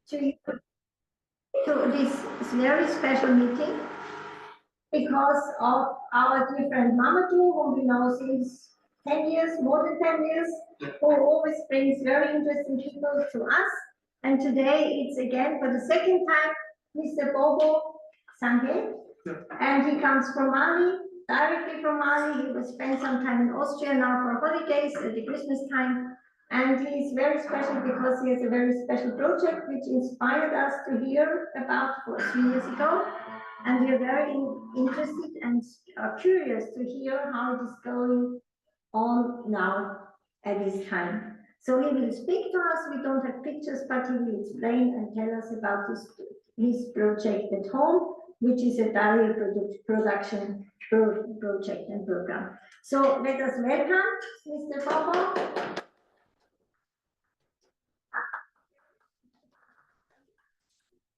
to this very special meeting because of our dear friend Mamadou, whom we know since 10 years, more than 10 years, who always brings very interesting people to us. And today it's again for the second time Mr. Bobo SANGHO, and he comes from Mali, directly from Mali. He will spend some time in Austria now for holidays at the Christmas time. And he is very special because he has a very special project which inspired us to hear about 3 years ago. And we are very interested and curious to hear how it is going on now at this time. So he will speak to us. We don't have pictures, but he will explain and tell us about his project at home, which is a dairy production project and program. So let us welcome Mr. Bobo.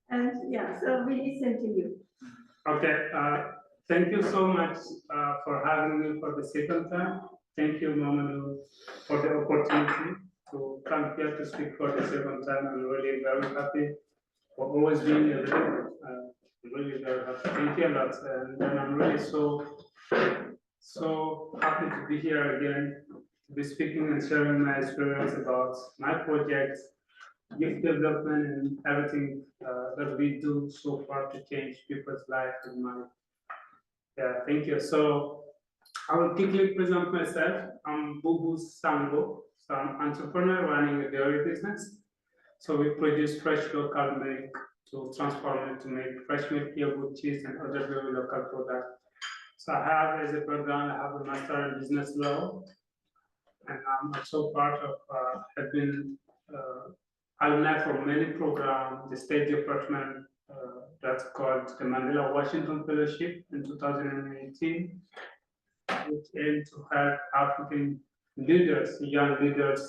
And yeah, so we listen to you. Okay, thank you so much for having me for the second time. Thank you, Mamadou, for the opportunity to come here to speak for the second time. I'm really very happy for always being available. Really very happy. Thank you a lot. And then I'm really so happy to be here again, to be speaking and sharing my experience about my projects, youth development, and everything that we do so far to change people's lives in Mali. Yeah, thank you. So I will quickly present myself. I'm Boubou SANGHO, so I'm an entrepreneur running a dairy business. So we produce fresh local milk to transform it to make fresh milk, yogurt, cheese, and other very local products. So I have, as a background, I have a master in business law, and I'm also part of, have been alumni for many programs, the State Department that's called the Mandela Washington Fellowship in 2018, which aimed to help African leaders, young leaders,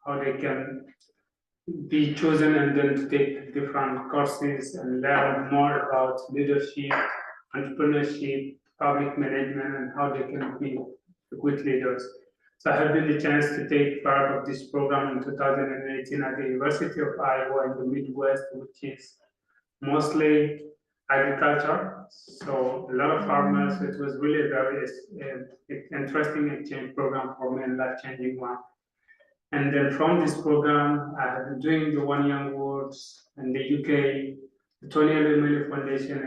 how they can be chosen and then to take different courses and learn more about leadership, entrepreneurship, public management, and how they can be good leaders. So I had the chance to take part of this program in 2018 at the University of Iowa in the Midwest, which is mostly agriculture. So a lot of farmers. It was really a very interesting exchange program for me and life-changing one. And then from this program, I have been doing the One Young Worlds in the UK, the Tony Elumelu Foundation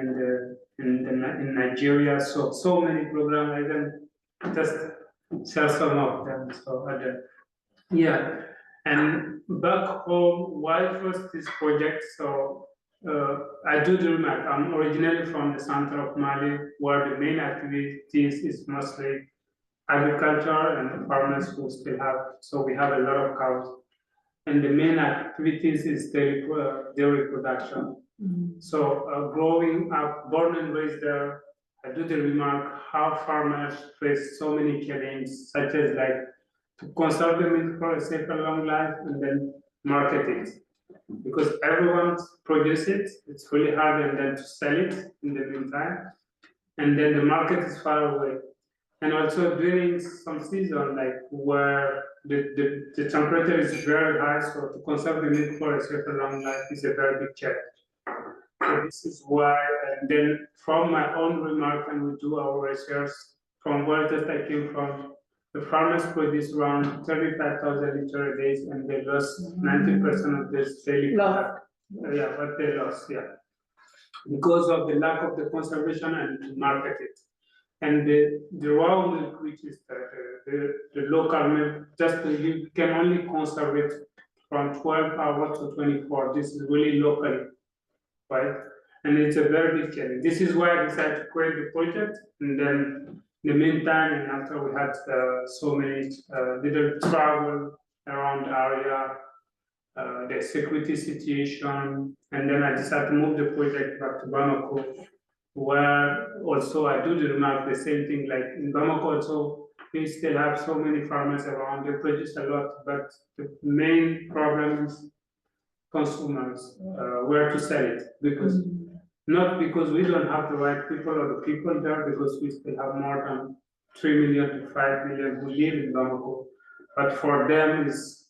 in Nigeria. So many programs. I can just share some of them. So yeah, and back home, why first this project? So I do the remark. I'm originally from the center of Mali, where the main activities is mostly agriculture and the farmers who still have. So we have a lot of cows, and the main activities is dairy production. So growing up, born and raised there, I do the remark how farmers face so many challenges, such as like to conserve the milk for a safer long life and then market it. Because everyone produces it, it's really hard, and then to sell it in the meantime. And then the market is far away. And also during some season, like where the temperature is very high, so to conserve the milk for a safer long life is a very big challenge. So this is why, and then from my own remark, and we do our research from where that I came from, the farmers produce around 35,000 liters a day, and they lost 90% of this daily product. Yeah, but they lost, yeah, because of the lack of the conservation and to market it. And the raw milk, which is the local milk, just you can only conserve it from 12 hours to 24. This is really local, right? And it's a very big challenge. This is why I decided to create the project. And then in the meantime, and after we had so many little travel around the area, the security situation, and then I decided to move the project back to Bamako, where also I do the remark the same thing, like in Bamako also, we still have so many farmers around, they produce a lot, but the main problem is consumers, where to sell it, because not because we don't have the right people or the people there, because we still have more than 3 million to 5 million who live in Bamako, but for them is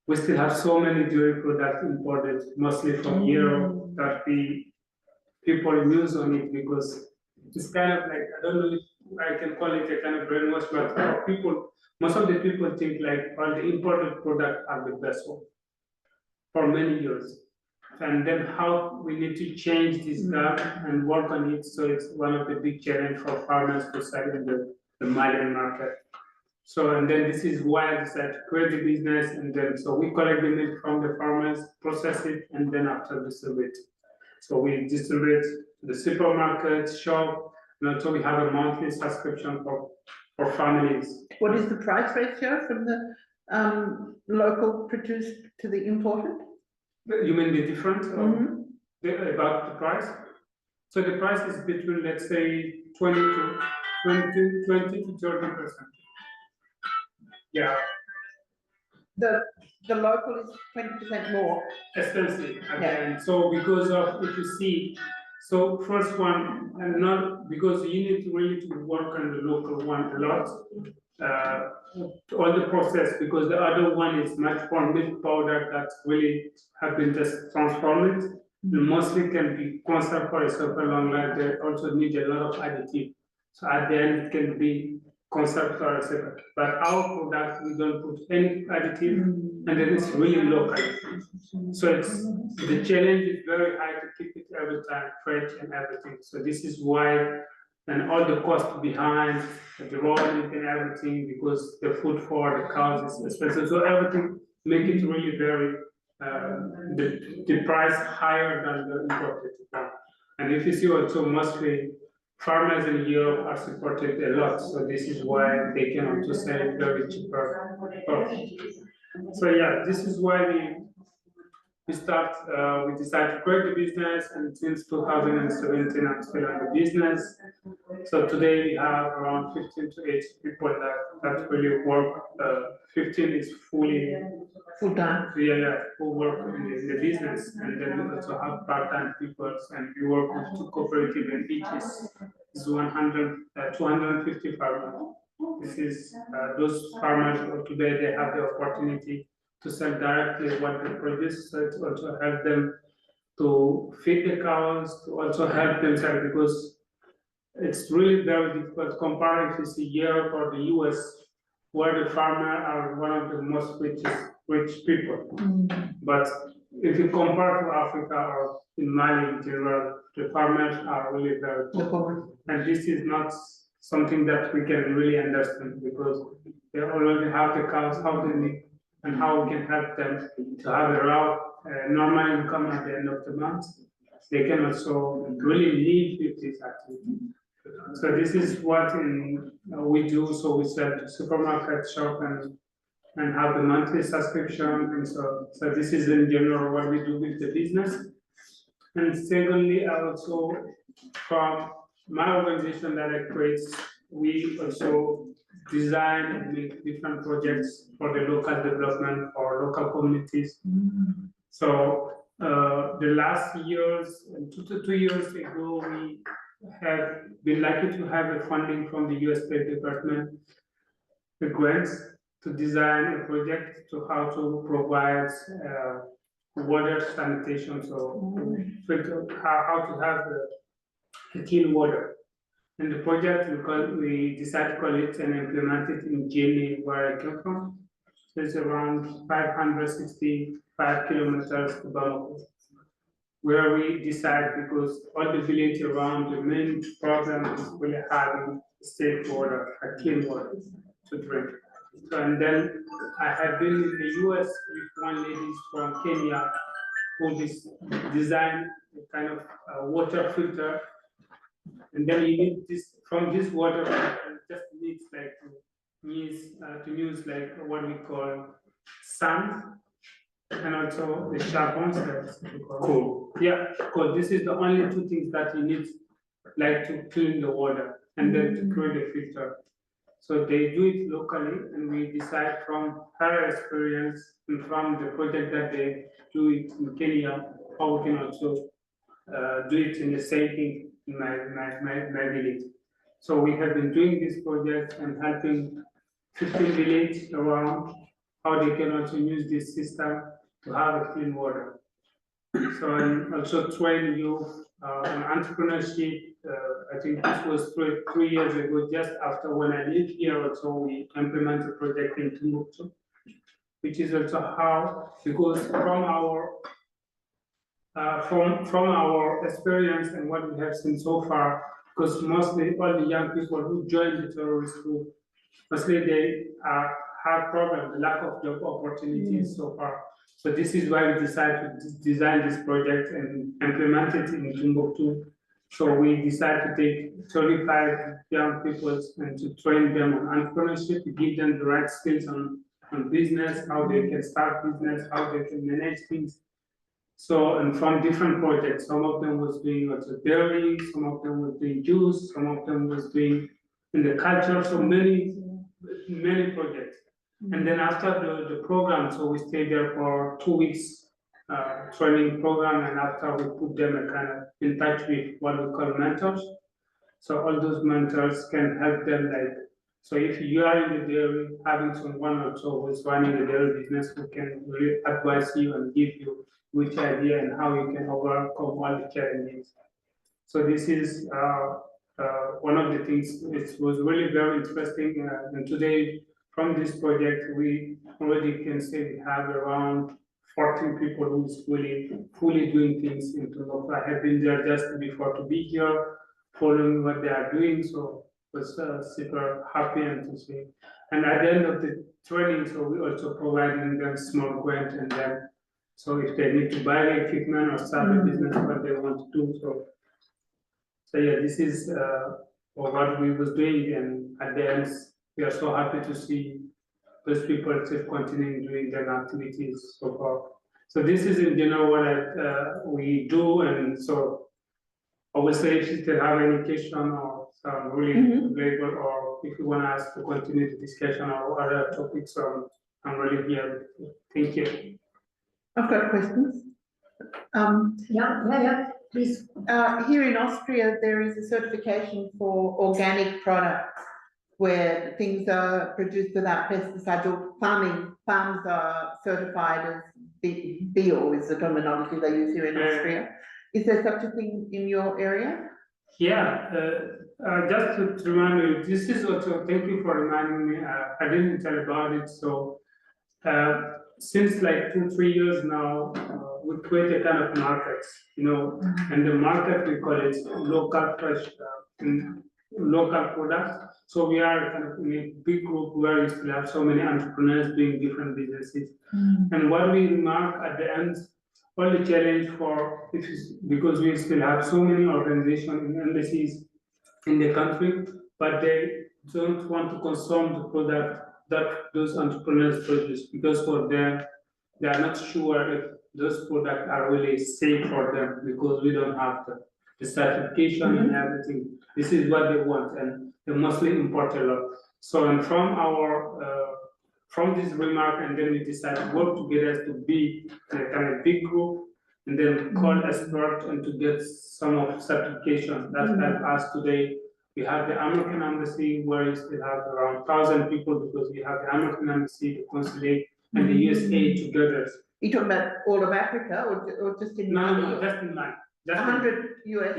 we still have so many dairy products imported, mostly from Europe, that people use on it because it's kind of like, I don't know if I can call it a kind of brainwash, but most of the people think like all the imported products are the best one for many years. And then how we need to change this gap and work on it. So it's one of the big challenge for farmers to sell in the Malian market. So, and then this is why I decided to create the business. And then, so we collect the milk from the farmers, process it, and then after distribute. So we distribute to the supermarket, shop, and also we have a monthly subscription for families. What is the price ratio from the local produced to the imported? You mean the difference about the price? So the price is between, let's say, 20 to 30%. Yeah. The local is 20% more. Expensive again. So because of, if you see, so first one, and not because you need really to work on the local one a lot. All the process, because the other one is much more milk powder that really have been just transformed. Mostly can be conserved for a super long life. They also need a lot of additive. So at the end, it can be conserved for a super. But our product, we don't put any additive, and then it's really local. So it's the challenge is very high to keep it every time fresh and everything. So this is why. And all the cost behind the raw milk and everything, because the food for the cows is expensive. So everything make it really very the price higher than the imported one. And if you see also mostly farmers in Europe are supported a lot. So this is why they can also sell it very cheaper. So yeah, this is why we decided to create the business, and since 2017 I'm still in the business. So today we have around 15 to 18 people that really work. 15 is Full time. Who work in the business, and then we also have part-time people, and we work with two cooperatives, and each is 250 farmers. This is those farmers today they have the opportunity to sell directly what they produce, so it also help them to feed the cows, to also help themselves, because it's really very difficult compared if you see Europe or the US, where the farmer are one of the most rich people. But if you compare to Africa or in Mali in general, the farmers are really very poor. And this is not something that we can really understand, because they already have the cows, how they live, and how we can help them to have a normal income at the end of the month. They can also really live with this activity. So this is what we do. So we sell to supermarket, shop, and have the monthly subscription. And so this is in general what we do with the business. And secondly, I also, from my organization that I create, we also design and make different projects for the local development or local communities. So the last years, 2 to 2 years ago, we have been lucky to have a funding from the US State Department, the grants, to design a project to how to provide water sanitation, so how to have the clean water. And the project, we decided to call it and implement it in Jenny, where I came from. So it's around 565 kilometers to Bobo, where we decide, because all the village around, the main problem is really having safe water, clean water to drink. So, and then I have been in the US with one lady from Kenya who designed a kind of water filter. And then you need this, from this water filter, just needs like to use like what we call sand, and also the sharpens. Cool. Yeah, because this is the only two things that you need, like to clean the water and then to create a filter. So they do it locally, and we decide from her experience and from the project that they do it in Kenya, how we can also do it in the same thing in my village. So we have been doing this project and helping 15 villages around how they can also use this system to have a clean water. So I'm also train youth on entrepreneurship. I think this was 3 years ago, just after when I lived here. Also, we implemented a project in Timbuktu, which is also how, because from our experience and what we have seen so far, because mostly all the young people who join the terrorist group, mostly they have problems, lack of job opportunities so far. So this is why we decided to design this project and implement it in Timbuktu. So we decided to take 35 young people and to train them on entrepreneurship, to give them the right skills on business, how they can start business, how they can manage things. So, and from different projects, some of them was doing also dairy, some of them was doing juice, some of them was doing in the culture, so many projects. And then after the program, so we stayed there for 2 weeks, training program, and after we put them a kind of in touch with what we call mentors. So all those mentors can help them, like, so if you are in the dairy, having someone also who is running the dairy business, who can really advise you and give you which idea and how you can overcome all the challenges. So this is one of the things. It was really very interesting, and today from this project we already can say we have around 14 people who is fully doing things in Timbuktu. I have been there just before to be here, following what they are doing. So was super happy and to see. And at the end of the training, so we also providing them small grant, and then so if they need to buy the equipment or start a business, what they want to do. So yeah, this is what we was doing, and at the end, we are so happy to see those people still continuing doing their activities so far. So this is in general what we do, and so I will say if you still have any question or some really available, or if you want to ask to continue the discussion or other topics, I'm really here. Thank you. I've got questions. Yeah, please. Here in Austria, there is a certification for organic products where things are produced without pesticides, or farms are certified as bio is the terminology they use here in Austria. Is there such a thing in your area? Yeah, just to remind you, this is also, thank you for reminding me, I didn't tell about it. So since like 2-3 years now, we create a kind of markets, and the market, we call it local fresh, local products. So we are kind of in a big group where we still have so many entrepreneurs doing different businesses. And what we remark at the end, all the challenge for it is because we still have so many organizations and embassies in the country, but they don't want to consume the product that those entrepreneurs produce, because for them, they are not sure if those products are really safe for them, because we don't have the certification and everything. This is what they want, and they mostly import a lot. So, and from this remark, and then we decided to work together to be a kind of big group, and then call experts and to get some of certification. That help us today. We have the American Embassy, where we still have around 1,000 people, because we have the American Embassy, the consulate, and the USA together. You talking about all of Africa, or just in No, just in Mali. 100 US?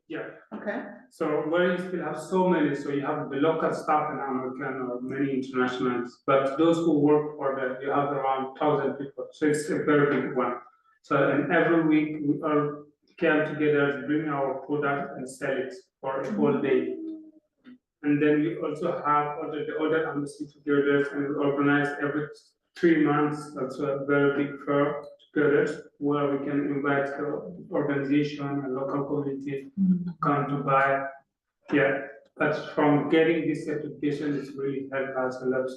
Yeah. Okay. So where you still have so many, so you have the local staff in American or many internationals, but those who work for them, you have around 1,000 people. So it's a very big one. So and every week we all came together to bring our product and sell it for a whole day. And then we also have the other embassy together, and we organize every 3 months also a very big fair together, where we can invite the organization and local community to come to buy. Yeah, but from getting this certification, it's really helped us a lot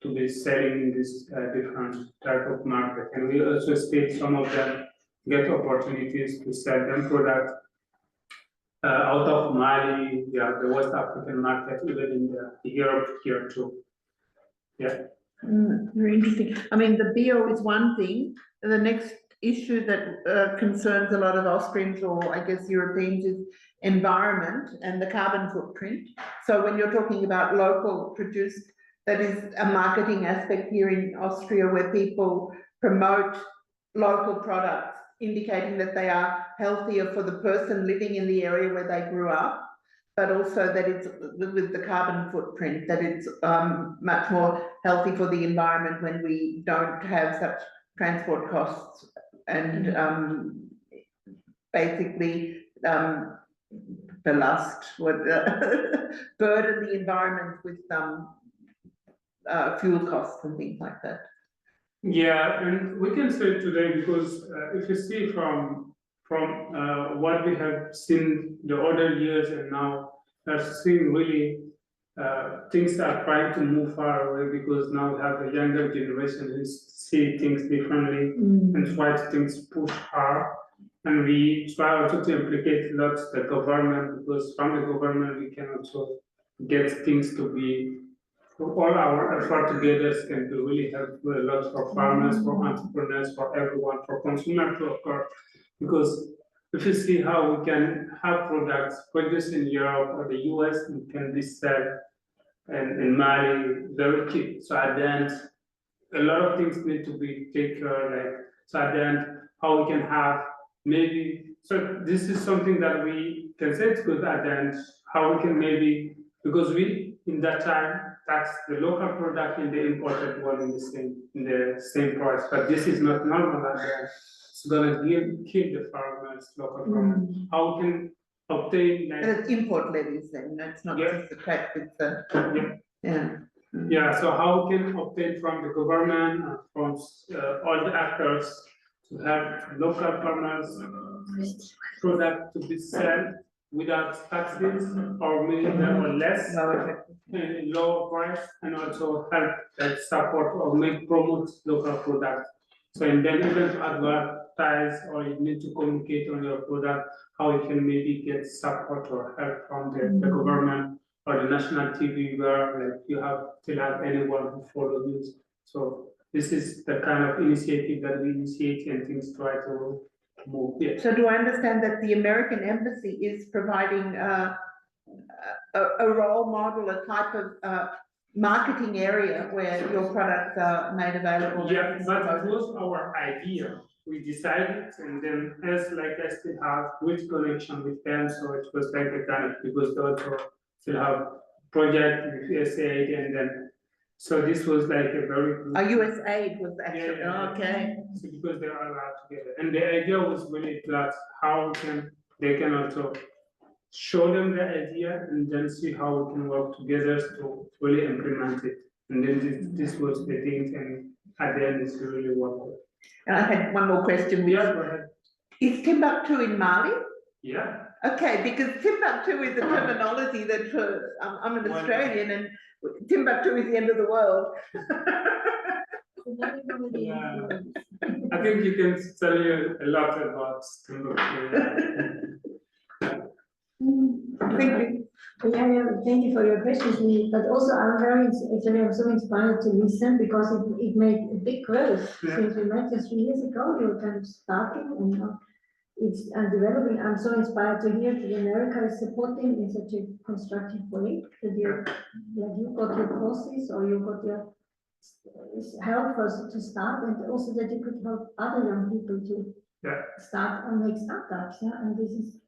to be selling in this different type of market. And we also state some of them get opportunities to sell them product out of Mali, the West African market, even in the Europe here too. Yeah. Very interesting. I mean, the bio is one thing. The next issue that concerns a lot of Austrians, or I guess Europeans, is environment and the carbon footprint. So when you're talking about local produced that is a marketing aspect here in Austria where people promote local products, indicating that they are healthier for the person living in the area where they grew up, but also that it's with the carbon footprint, that it's much more healthy for the environment when we don't have such transport costs and basically burden the environment with fuel costs and things like that. Yeah, and we can say today because if you see from what we have seen the other years and now, we're seeing really things are trying to move far away because now we have a younger generation who see things differently and try to things push hard. And we try also to implicate a lot the government because from the government we can also get things to be, all our effort together can be really helpful a lot for farmers, for entrepreneurs, for everyone, for consumers too, of course. Because if you see how we can have products produced in Europe or the US and can be sold in Mali very cheap. So at the end, a lot of things need to be taken care of, like, so at the end, how we can have maybe, so this is something that we can say it's good at the end, how we can maybe, because we, in that time, tax the local product and the imported one in the same price, but this is not normal at the end. It's gonna kill the farmers, local farmers. How we can obtain like, And it's import levies then, it's not just the tax, it's yeah, so how we can obtain from the government, from all the actors to have local farmers product to be sold without taxes or minimum or less, lower price, and also help like support or promote local products. So and then even to advertise or you need to communicate on your product, how you can maybe get support or help from the government or the national TV where like you still have anyone who follows you. So this is the kind of initiative that we initiate and things try to move. Yeah. So do I understand that the American embassy is providing a role model, a type of marketing area where your products are made available? Yeah, that was our idea. We decided, and then as like I still have good connection with them, so it was like a kind of, because they also still have project with USAID, and then so this was like a very good. USAID was actually okay. So because they are allowed together, and the idea was really that how they can also show them the idea and then see how we can work together to really implement it. And then this was the thing, and at the end it's really worked. And I had one more question. Yeah, go ahead. Is Timbuktu in Mali? Yeah. Okay, because Timbuktu is a terminology that I'm an Australian and Timbuktu is the end of the world. I think you can tell you a lot about Timbuktu. Thank you. Thank you for your questions, but also I'm so inspired to listen because it made a big growth since we met just 3 years ago. You were kind of starting and it's developing. I'm so inspired to hear that America is supporting in such a constructive way that you got your courses or you got your help us to start, and also that you could help other young people to start and make startups. Yeah, and this is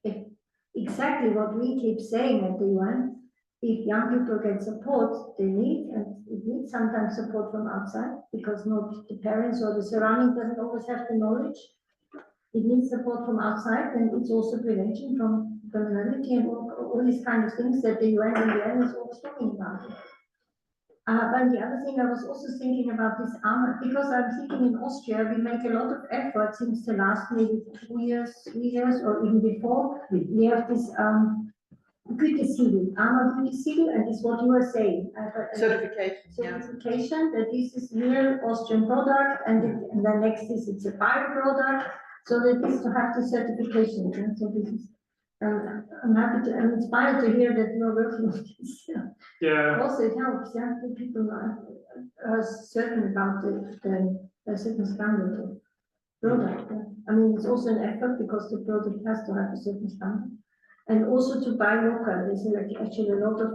exactly what we keep saying at the UN. If young people get support, they need, and it needs sometimes support from outside because not the parents or the surrounding doesn't always have the knowledge. It needs support from outside, and it's also prevention from criminality and all these kind of things that the UN in the end is always talking about. But the other thing I was also thinking about this armor, because I'm thinking in Austria, we make a lot of effort since the last maybe 2 years, 3 years, or even before. We have this Gütesiegel, armor Gütesiegel, and it's what you were saying. Certification that this is real Austrian product, and then next is it's a bio product, so that this to have the certification. And so this is. I'm inspired to hear that you're working on this. Yeah. Also, it helps, the people are certain about the certain standard of product. I mean, it's also an effort because the product has to have a certain standard. And also to buy local. There's like actually a lot of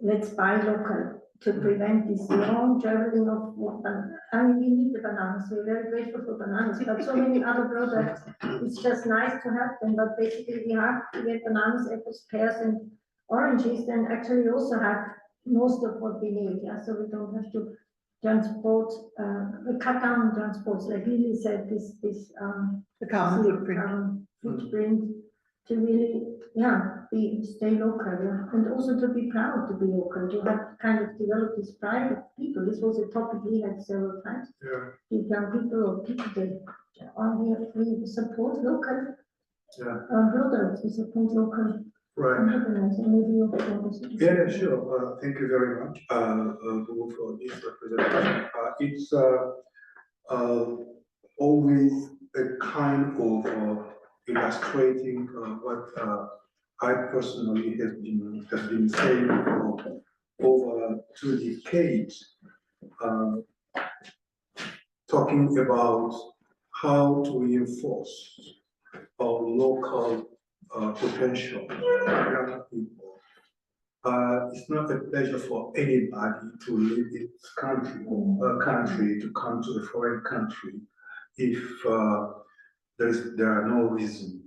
let's buy local to prevent this long traveling of, I mean, we need the bananas, we're very grateful for bananas, but so many other products, it's just nice to have them, but basically we get bananas, apples, pears, and oranges, then actually we also have most of what we need, yeah, so we don't have to transport, we cut down on transports, like Lily said, The carbon footprint. footprint to really, stay local, yeah, and also to be proud to be local, to have kind of develop this pride of people. This was a topic we had several times. Yeah. The young people or people we support local products, we support local Right. entrepreneurs, and maybe you want to Yeah, sure. Thank you very much, Bobo, for this presentation. It's always a kind of illustrating what I personally have been saying for over 2 decades, talking about how to reinforce our local potential young people. It's not a pleasure for anybody to leave its country or a country to come to a foreign country if there are no reasons.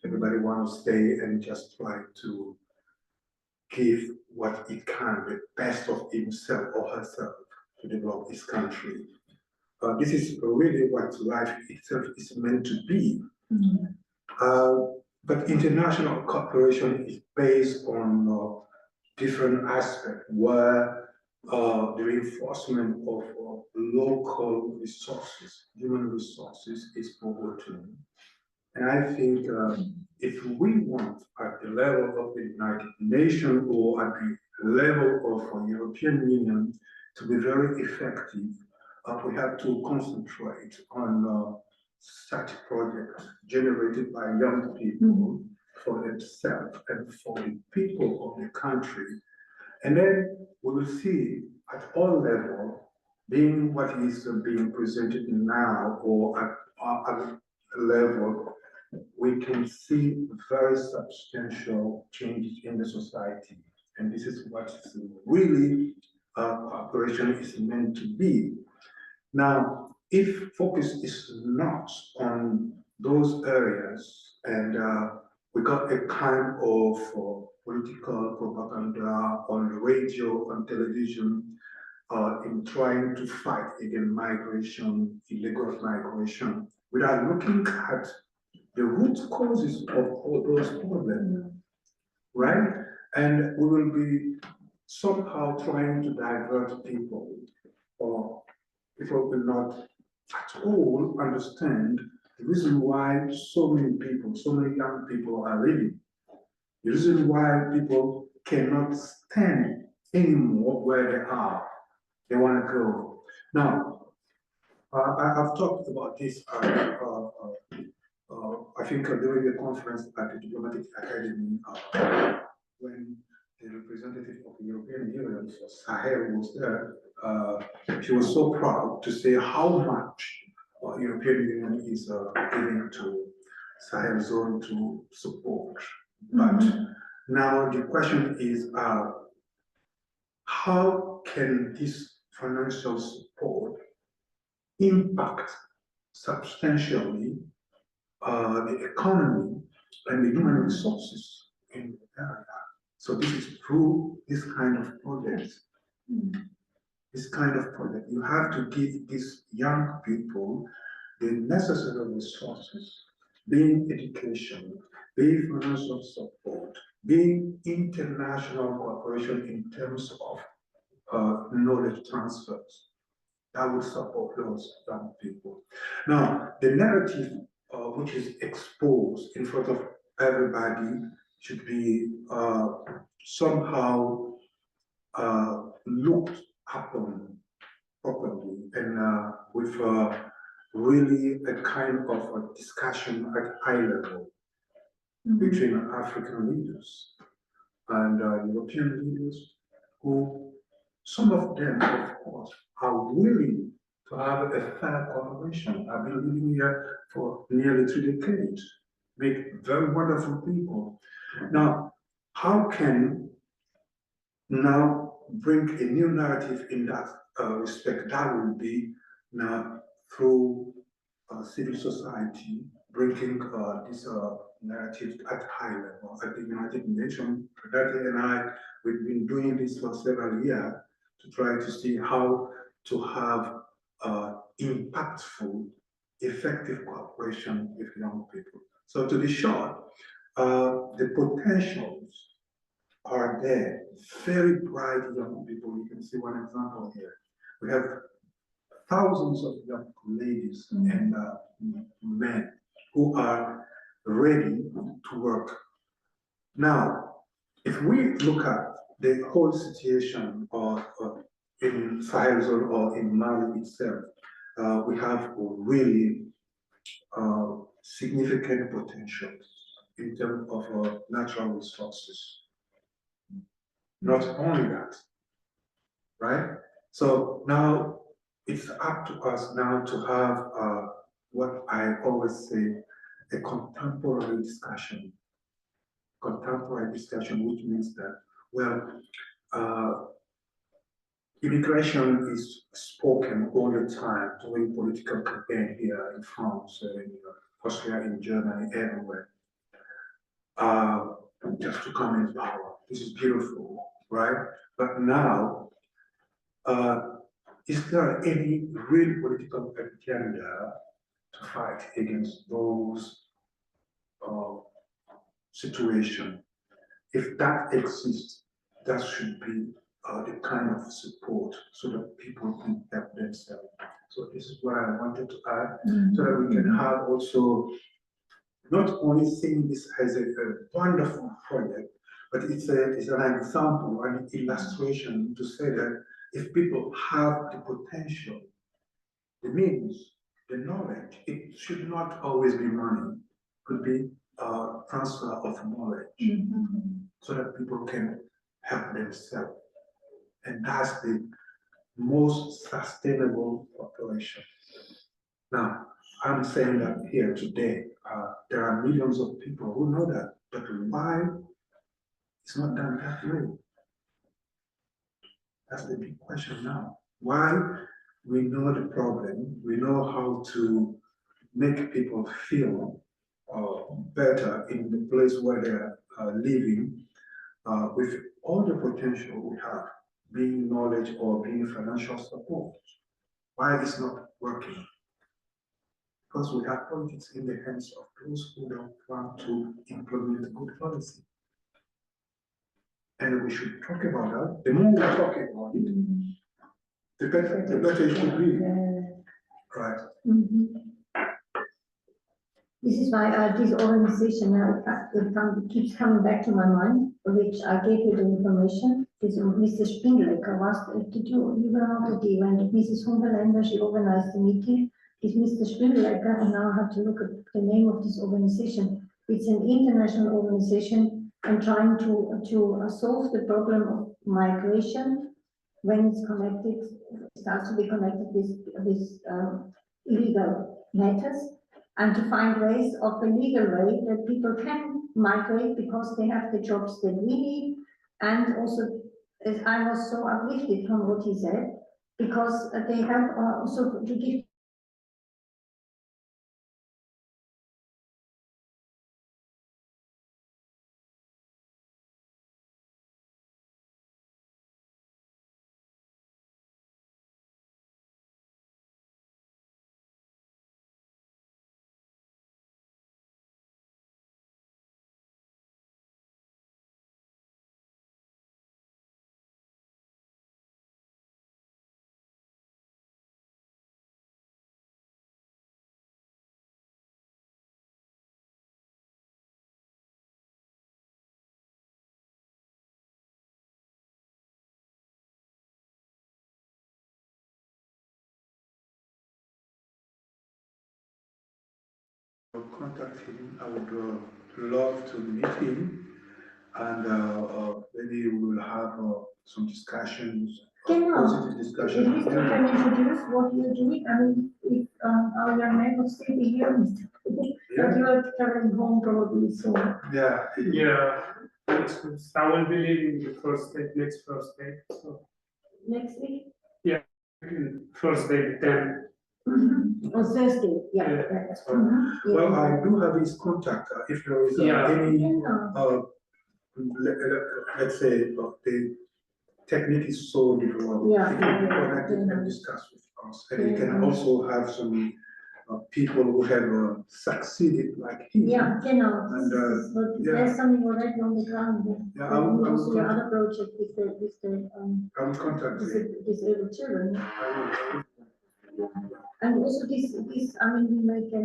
Everybody wants to stay and just try to give what it can, the best of himself or herself, to develop this country. This is really what life itself is meant to be. But international cooperation is based on different aspects where the reinforcement of local resources, human resources, is important. And I think if we want at the level of the United Nations or at the level of the European Union to be very effective, we have to concentrate on such projects generated by young people for themselves and for the people of the country. And then we will see at all levels, being what is being presented now or at a level, we can see very substantial changes in the society. And this is what really cooperation is meant to be. Now, if focus is not on those areas, and we got a kind of political propaganda on the radio, on television, in trying to fight against migration, illegal migration, without looking at the root causes of all those problems, right? And we will be somehow trying to divert people, or people will not at all understand the reason why so many people, so many young people are leaving. The reason why people cannot stand anymore where they are. They want to go. Now, I've talked about this, I think during the conference at the Diplomatic Academy, when the representative of the European Union, Sahel, was there, she was so proud to say how much European Union is giving to Sahel zone to support. But now the question is, how can this financial support impact substantially the economy and the human resources in the area? So this is through this kind of projects. This kind of project, you have to give these young people the necessary resources, being education, being financial support, being international cooperation in terms of knowledge transfers. That will support those young people. Now, the narrative which is exposed in front of everybody should be somehow looked upon properly and with really a kind of a discussion at high level between African leaders and European leaders, who some of them, of course, are willing to have a fair cooperation. I've been living here for nearly 3 decades, with very wonderful people. Now, how can now bring a new narrative in that respect. That will be now through civil society, bringing this narrative at high level. At the United Nations, Predati and I, we've been doing this for several years to try to see how to have impactful, effective cooperation with young people. So to be short, the potentials are there. Very bright young people. You can see one example here. We have thousands of young ladies and men who are ready to work. Now, if we look at the whole situation in Sahel zone or in Mali itself, we have really significant potential in terms of natural resources. Not only that, right? So now it's up to us now to have what I always say, a contemporary discussion. Contemporary discussion, which means that, well, immigration is spoken all the time during political campaign here in France, in Austria, in Germany, everywhere. Just to come in power. This is beautiful, right? But now, is there any real political agenda to fight against those situations? If that exists, that should be the kind of support so that people can help themselves. So this is what I wanted to add, so that we can have also not only seeing this as a wonderful project, but it's an example, an illustration to say that if people have the potential, the means, the knowledge, it should not always be money, it could be transfer of knowledge, so that people can help themselves. And that's the most sustainable population. Now, I'm saying that here today, there are millions of people who know that, but why it's not done that way? That's the big question now. Why? We know the problem, we know how to make people feel better in the place where they're living, with all the potential we have, being knowledge or being financial support. Why it's not working? Because we have politics in the hands of those who don't want to implement good policy. And we should talk about that. The more we talk about it, the better it should be. Right. This is why this organization it keeps coming back to my mind, which I gave you the information. This Mr. Spindlecker was, you were not at the event. Mrs. Humberländer, she organized the meeting. Is Mr. Spindlecker, and now I have to look at the name of this organization. It's an international organization and trying to solve the problem of migration when it's connected, starts to be connected with illegal matters, and to find ways of a legal way that people can migrate because they have the jobs that we need. And also, as I was so uplifted from what he said, because they have also to give Contact him. I would love to meet him, and maybe we will have some discussions, positive discussions. If Mr. can introduce what you're doing, I mean, if our young man will stay here, Mr. But you are traveling home probably soon. Yeah. Yeah, I will be leaving the first day, next first day, so, Next week? first day, 10. On Thursday, yeah. Yeah. Well, I do have his contact, if there is Yeah. any, Yeah. let's say, the technique is so developed. Yeah, He can yeah, connect it yeah. and discuss with us, and he can Yeah. also have some people who have succeeded like him. Yeah, genau. And, But yeah. there's something already on the ground. Yeah, I And will also your contact- other project with the, I will contact you. disabled children. I will. And also this, I mean, we make a,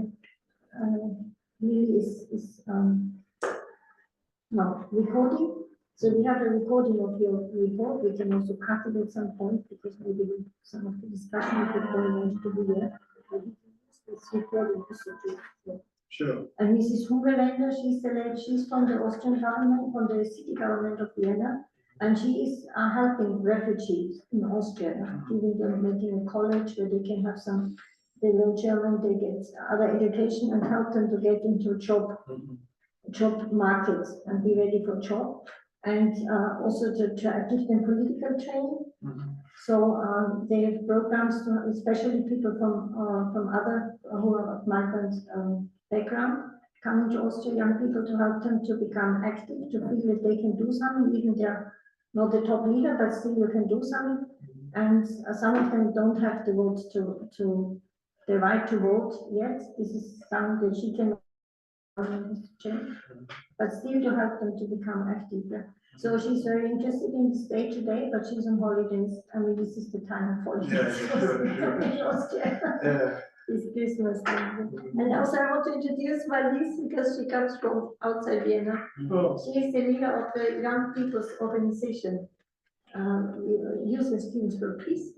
really no, recording. So we have a recording of your report. We can also cut it at some point because maybe some of the discussion we could going on to be there. This recording also to. Sure. And Mrs. Hungerländer, she's from the Austrian government, from the city government of Vienna, and she is helping refugees in Austria, giving them, making a college where they can have some, they learn German, they get other education and help them to get into job markets and be ready for job. And also to give them political training. So they have programs to, especially people from other who are of migrant background, coming to Austria, young people, to help them to become active, to feel that they can do something, even they're not the top leader, but still you can do something. And some of them don't have the vote to the right to vote yet. This is something that she can change, but still to help them to become active. So she's very interested in this day today, but she's on holidays. I mean, this is the time of holidays. Yeah, sure. In Austria. Yeah. It's Christmas time. And also I want to introduce my niece because she comes from outside Vienna. Oh, She is the leader of the Young People's Organization, Youth and Students for Peace.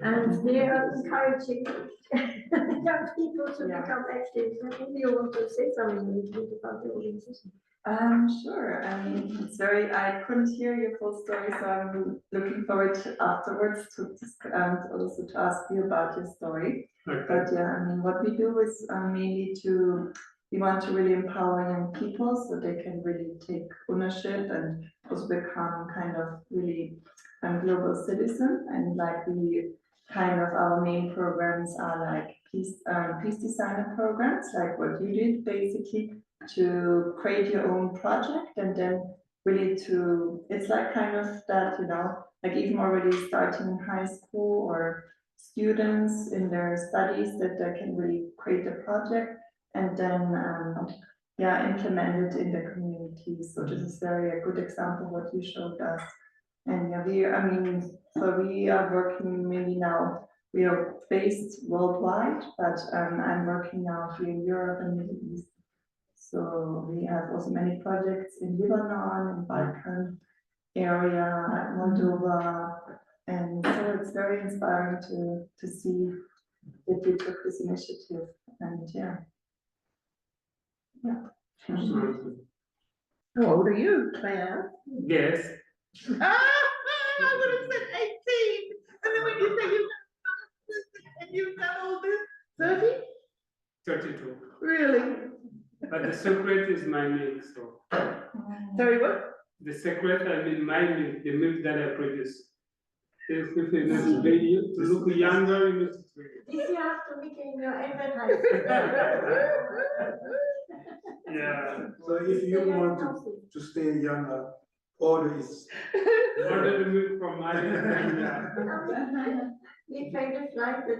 And they are encouraging young people to become active. Maybe you want to say something a little bit about the organization. Sure. I mean, it's very, I couldn't hear your full story, so I'm looking forward to afterwards to also to ask you about your story. okay. But yeah, I mean, what we do is mainly we want to really empower young people so they can really take ownership and also become kind of really global citizen. And like our main programs are like peace designer programs, like what you did basically, to create your own project and then really it's like kind of that, like even already starting in high school or students in their studies that they can really create a project and then implement it in the community. So this is a good example what you showed us. And yeah, we are working mainly now. We are based worldwide, but I'm working now here in Europe and Middle East. So we have also many projects in Lebanon, in Balkan area, Moldova, and so it's very inspiring to see that you took this initiative. And yeah. How old are you, may I ask? Yes, I would have said 18. And then when you say you've done all this, 30? 32. Really? But the secret is my milk, so. Sorry, what? The secret, I mean, my milk, the milk that I produce. If you need to look younger, you need to drink it. This you have to make in your advertising. Yeah. So if you want to stay younger, order is. Order the milk from my. We kind of like the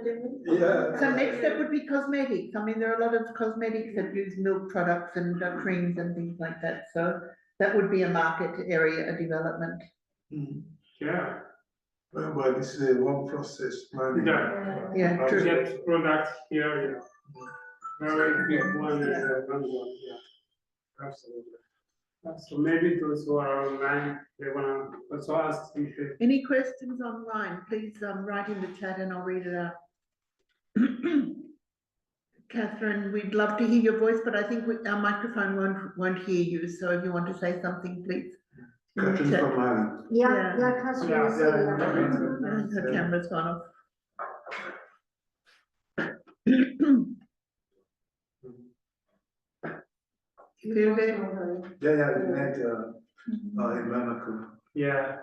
Yeah. So next step would be cosmetics. I mean, there are a lot of cosmetics that use milk products and creams and things like that. So that would be a market area, a development. Yeah. Well, but this is a long process, man. Yeah, To true. get product here, very big one is a one, yeah. Absolutely. So maybe those who are online, they wanna also ask something. Any questions online, please write in the chat and I'll read it out. Catherine, we'd love to hear your voice, but I think our microphone won't hear you. So if you want to say something, please. in the Catherine chat. from Mali. Yeah, Catherine. Her camera's gone off. Yeah, net in Bamako. Yeah.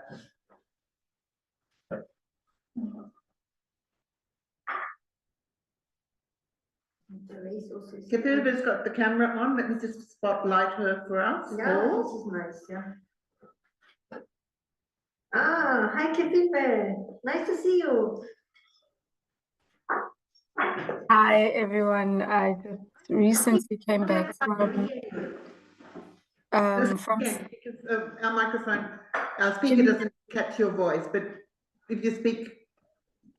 Kefilva's got the camera on. Let me just spotlight her for us. Yeah, all. this is nice, yeah. Ah, hi Kefilva, nice to see you. Hi everyone, I just recently came back from Again, because our microphone, our speaker doesn't catch your voice, but if you speak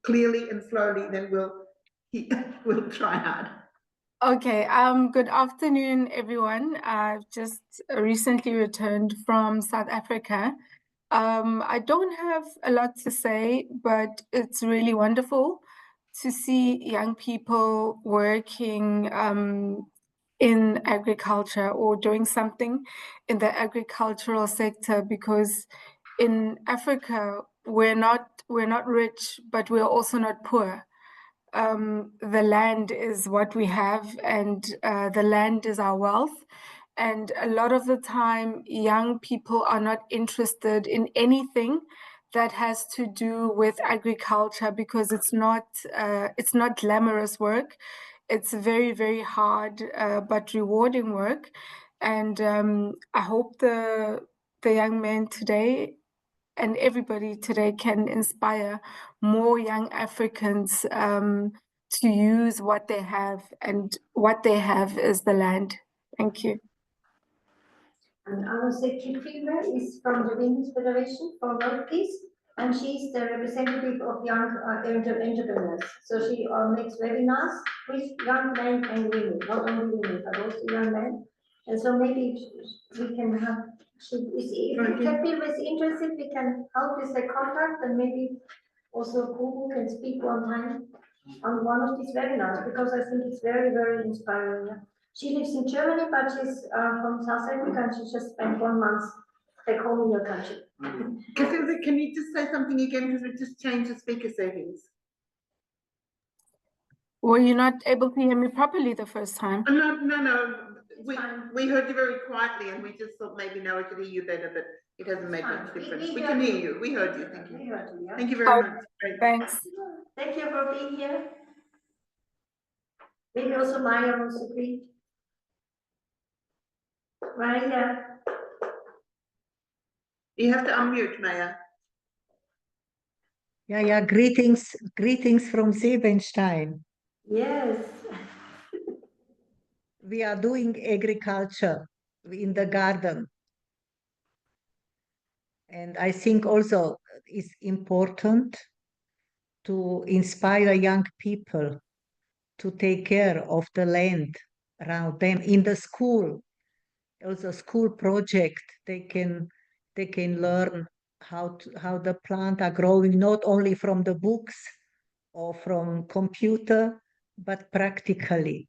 clearly and slowly, then we'll try hard. Okay, good afternoon everyone. I've just recently returned from South Africa. I don't have a lot to say, but it's really wonderful to see young people working in agriculture or doing something in the agricultural sector, because in Africa we're not rich, but we're also not poor. The land is what we have, and the land is our wealth. And a lot of the time, young people are not interested in anything that has to do with agriculture, because it's not glamorous work. It's very, very hard but rewarding work. And I hope the young men today and everybody today can inspire more young Africans to use what they have, and what they have is the land. Thank you. And our Kefilva is from the Women's Federation for World Peace, and she's the representative of young entrepreneurs. So she makes webinars with young men and women, not only women, but also young men. And so maybe we can have, if Kefilva is interested, we can help with the contact, and maybe also Bobo can speak one time on one of these webinars, because I think it's very, very inspiring. Yeah. She lives in Germany, but she's from South Africa, and she just spent 1 month back home in your country. Kefilva, can you just say something again, because we just changed the speaker settings? Were you not able to hear me properly the first time? No. We heard you very quietly, and we just thought maybe now we could hear you better, but it doesn't make much difference. We can hear you. We heard you. Thank you. We heard you, yeah. Thank you very much. Great. Thanks. Thank you for being here. Maybe also Maya wants to greet. Maya. You have to unmute, Maya. Yeah, greetings from Siebenstein. Yes. We are doing agriculture in the garden. And I think also it's important to inspire young people to take care of the land around them. In the school, also school project, they can learn how the plants are growing, not only from the books or from computer, but practically.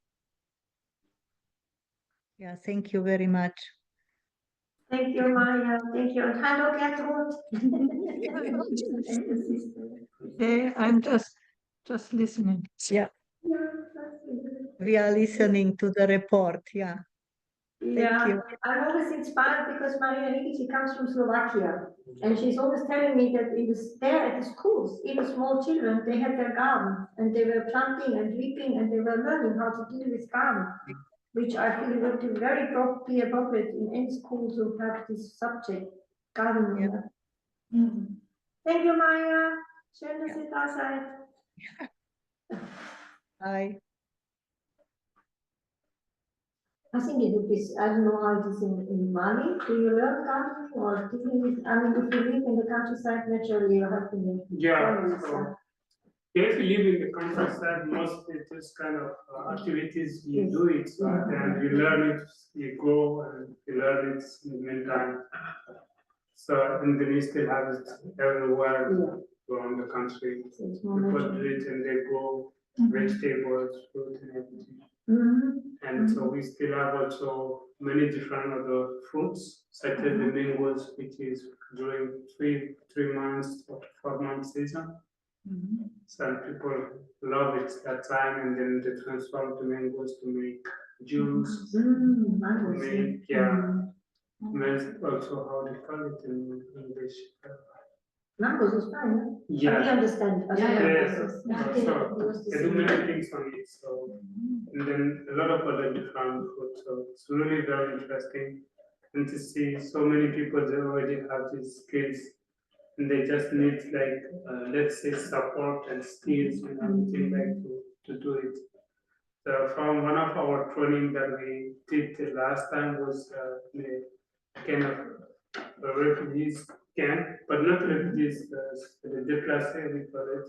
Yeah, thank you very much. Thank you, Maya. Thank you. And hello, Gertrud. Hey, I'm just listening. Yeah. We are listening to the report. Yeah. Thank you. I'm always inspired because Maria Niki, she comes from Slovakia, and she's always telling me that there at the schools, even small children, they had their garden, and they were planting and reaping, and they were learning how to deal with garden, which I feel would be very be appropriate in any school to have this subject, gardening. Yeah. Thank you, Maya. Schön, dass ihr da seid. Bye. I think it would be, I don't know how it is in Mali. Do you learn gardening or dealing with, I mean, if you live in the countryside, naturally you have to make So if you live in the countryside, most of this kind of activities you do it, and you learn it, you go and you learn it in the meantime. So, and then you still have it everywhere around the country. People do it and they grow vegetables, fruit, and everything. And so we still have also many different other fruits, such as the mangoes, which is during 3 months or 4 months season. Some people love it that time, and then they transform the mangoes to make juice, to make That's also how they call it in English. Numbers is fine, no? Yeah. We understand. But Yeah, yeah, Yes, it's- so they do many things on it, so, and then a lot of other different food, so it's really very interesting. And to see so many people that already have these skills, and they just need like, let's say support and skills and everything like to do it. So from one of our training that we did the last time was the kind of refugees camp, but not refugees, the déplacés we call it,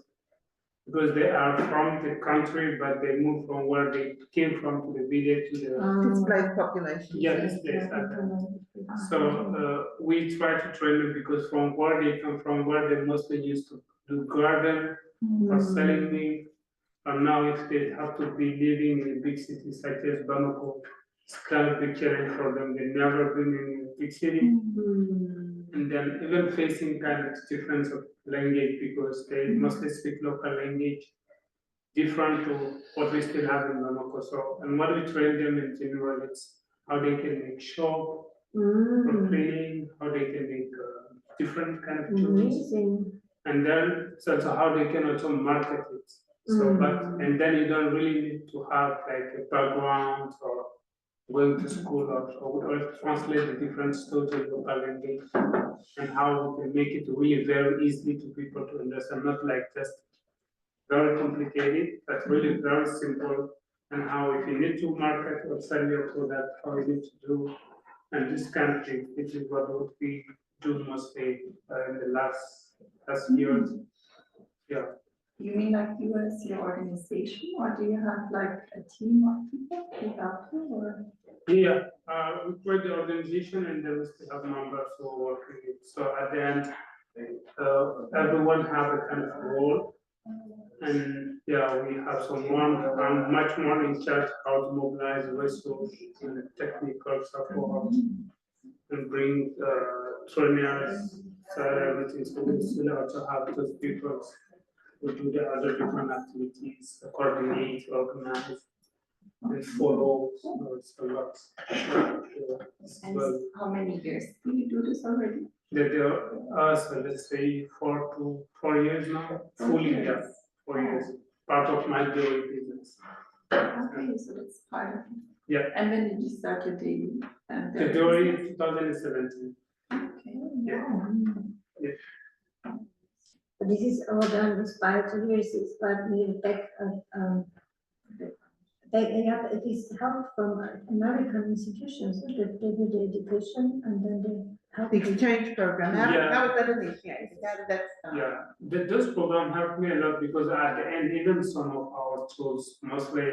because they are from the country, but they moved from where they came from to the village to the Displaced population. yeah, displaced. So we try to train them because from where they come from, where they mostly used to do garden or selling meat, and now if they have to be living in a big city such as Bamako, it's kind of big challenge for them. They've never been in a big city. And then even facing kind of difference of language because they mostly speak local language, different to what we still have in Bamako. So, and what we train them in general, it's how they can make soap, for cleaning, how they can make different kind of tools. Amazing. And then it's also how they can also market it. So, but, and then you don't really need to have like a background or going to school or translate the different stories in local language and how we can make it really very easy to people to understand, not like just very complicated, but really very simple. And how if you need to market or sell your product, how you need to do, and this kind of thing, which is what we do mostly in the last years. Yeah. You mean like you as your organization, or do you have like a team of people who help you, or? Yeah, we create the organization and then we still have members who are working it. So at the end, everyone have a kind of role. And yeah, we have someone much more in charge how to mobilize resources and technical support and bring trainers, so everything. So we still also have those people who do the other different activities, coordinate, organize, and follow. So it's a lot. And Well, how many years do you do this already? there are, so let's say 4 years now, fully, yeah, 4 years, part of my daily business. Okay, so that's part of it. Yeah. And when did you start your daily? The theory 2017. Okay. Yeah. But this is what I'm inspired to hear. Is inspired me back. They have this help from American institutions that they do the education and then they help. The exchange program, Yeah. how was that initiated? How did that start? Yeah, those programs helped me a lot because at the end, even some of our tools mostly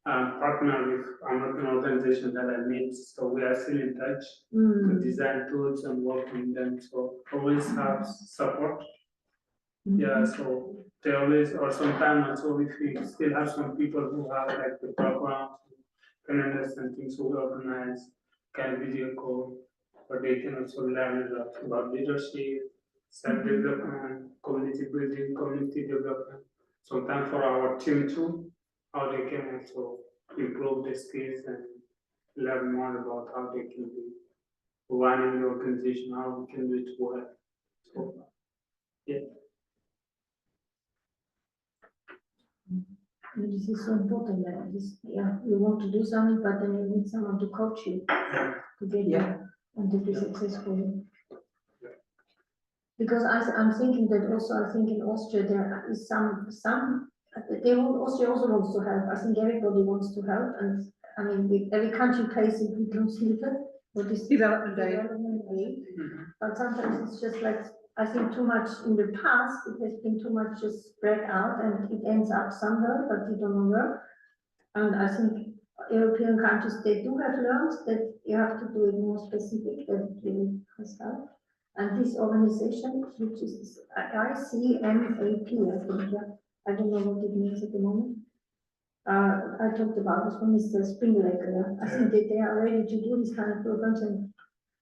partner with American organizations that I meet. So we are still in touch to design tools and work on them. So always have support. Yeah, so they always, or sometimes also if we still have some people who have like the background, can understand things, so we organize kind of video call, but they can also learn a lot about leadership, self-development, community building, community development. Sometimes for our team too, how they can also improve the skills and learn more about how they can be running the organization, how we can do it well. So, yeah. This is so important that this, yeah, you want to do something, but then you need someone to coach you to get there and to be successful. Because I'm thinking that also, I think in Austria there is Austria also wants to help. I think everybody wants to help, and I mean, every country pays a bit consider for this development aid. But sometimes it's just like, I think too much in the past, it has been too much just spread out and it ends up somewhere, but you don't know where. And I think European countries, they do have learned that you have to do it more specific, that it really has helped. And this organization, which is ICMAP, I think, yeah, I don't know what it means at the moment. I talked about this from Mr. Springlecker. I think that they are ready to do this kind of programs, and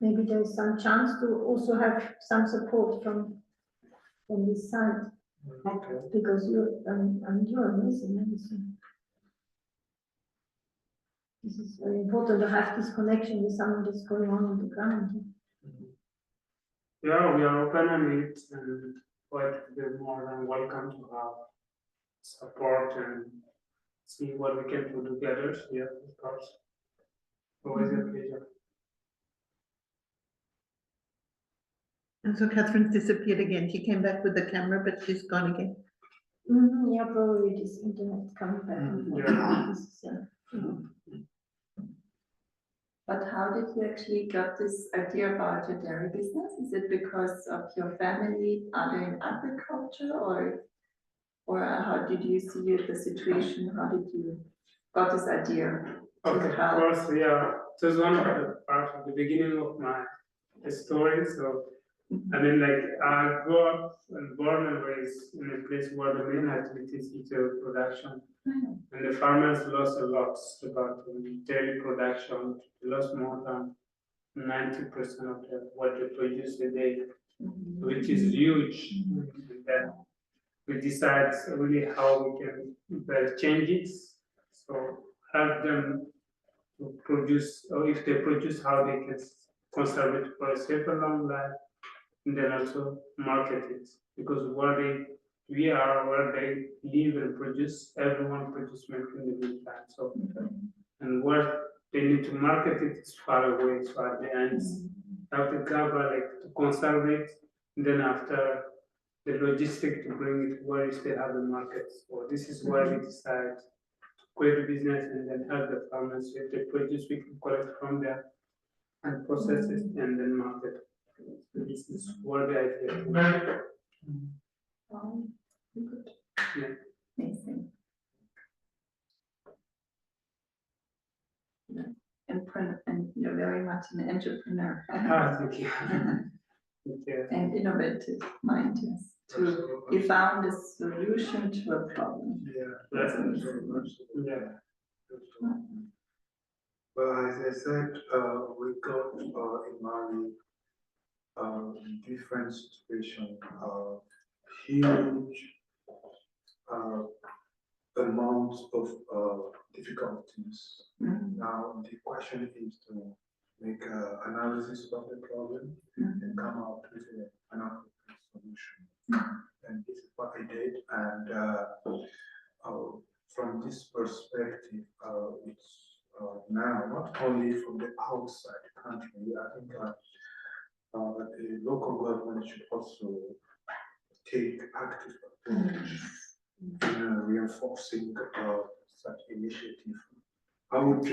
maybe there is some chance to also have some support from this side. Okay. Because you're amazing. This is very important to have this connection with someone that's going on the ground. Yeah, we are open on it and quite more than welcome to have support and see what we can do together. Yeah, of course. Always a pleasure. And so Catherine's disappeared again. She came back with the camera, but she's gone again. Yeah, probably this internet coming back and forth. Yeah. This is, But how did you actually got this idea about your dairy business? Is it because of your family? Are they in agriculture, or how did you see the situation? How did you got this idea? Okay, of course, yeah. So it's one of the part of the beginning of my story. So I mean, like, I grew up and born and raised in a place where the main activity is dairy production. And the farmers lost a lot about dairy production. They lost more than 90% of what they produce a day, which is huge. And then we decide really how we can change it. So help them to produce, or if they produce, how they can conserve it for a safer long life, and then also market it. Because we are where they live and produce, everyone produces milk in the meantime. So, and where they need to market it is far away, so at the end, have to cover, like, to conserve it, and then after the logistic to bring it where they have the market. So this is why we decide to create a business and then help the farmers. If they produce, we can collect from there and process it and then market. So this is what the idea. Wow, good. Yeah. Amazing. Yeah. And you're very much an entrepreneur. Thank you. Thank you. And innovative mind, yes. You found a solution to a problem. Yeah, That's very amazing. much so. Yeah. Well, as I said, we got in Mali different situation, huge amount of difficulties. Now the question is to make an analysis of the problem and come out with an appropriate solution. And this is what I did. And from this perspective, it's now not only from the outside country. I think the local government should also take active approach in reinforcing such initiative. I would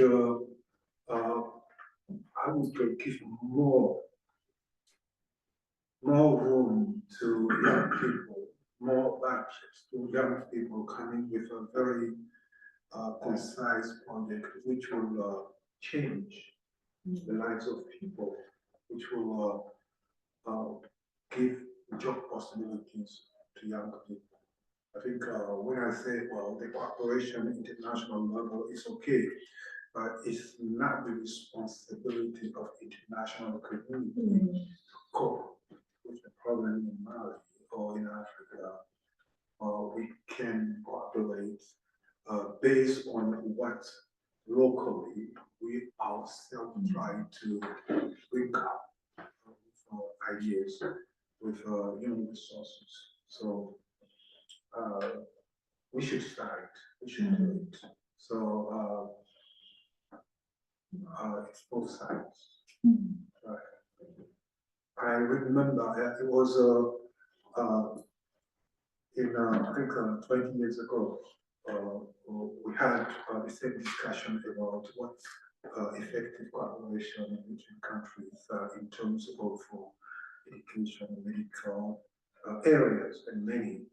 give more room to young people, more budgets to young people coming with a very concise project which will change the lives of people, which will give job possibilities to young people. I think when I say, well, the cooperation at international level is okay, but it's not the responsibility of international community to cope with the problem in Mali or in Africa. We can cooperate based on what locally we ourselves try to bring up ideas with human resources. So we should start, we should do it. So it's both sides. I remember it was I think 20 years ago, we had the same discussion about what's effective cooperation between countries in terms of education, medical areas, and many.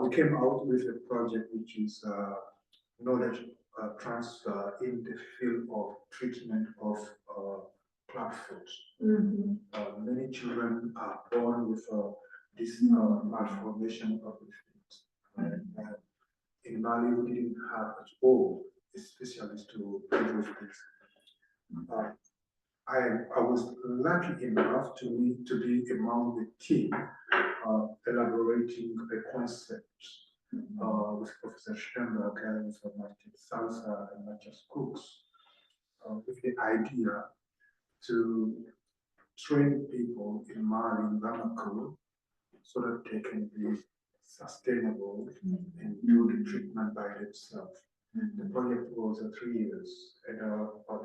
We came out with a project which is knowledge transfer in the field of treatment of club foot. Many children are born with this malformation of the feet. In Mali, we didn't have at all a specialist to deal with this. I was lucky enough to be among the team elaborating a concept with Professor Schemberg and with Martin Salsa and not just cooks. with the idea to train people in Mali, in Bamako, so that they can be sustainable and do the treatment by themselves. The project was 3 years, and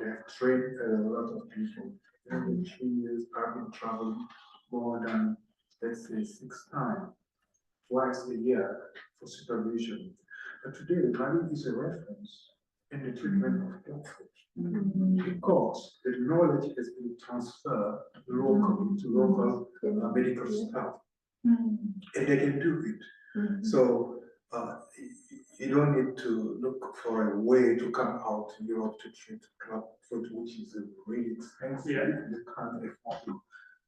they have trained a lot of people. In 3 years, I've been traveling more than, let's say, 6 times, twice a year for supervision. But today, Mali is a reference in the treatment of black food, because the knowledge has been transferred locally to local medical staff, and they can do it. So you don't need to look for a way to come out to Europe to treat club food, which is really expensive. Yeah. You can't afford it.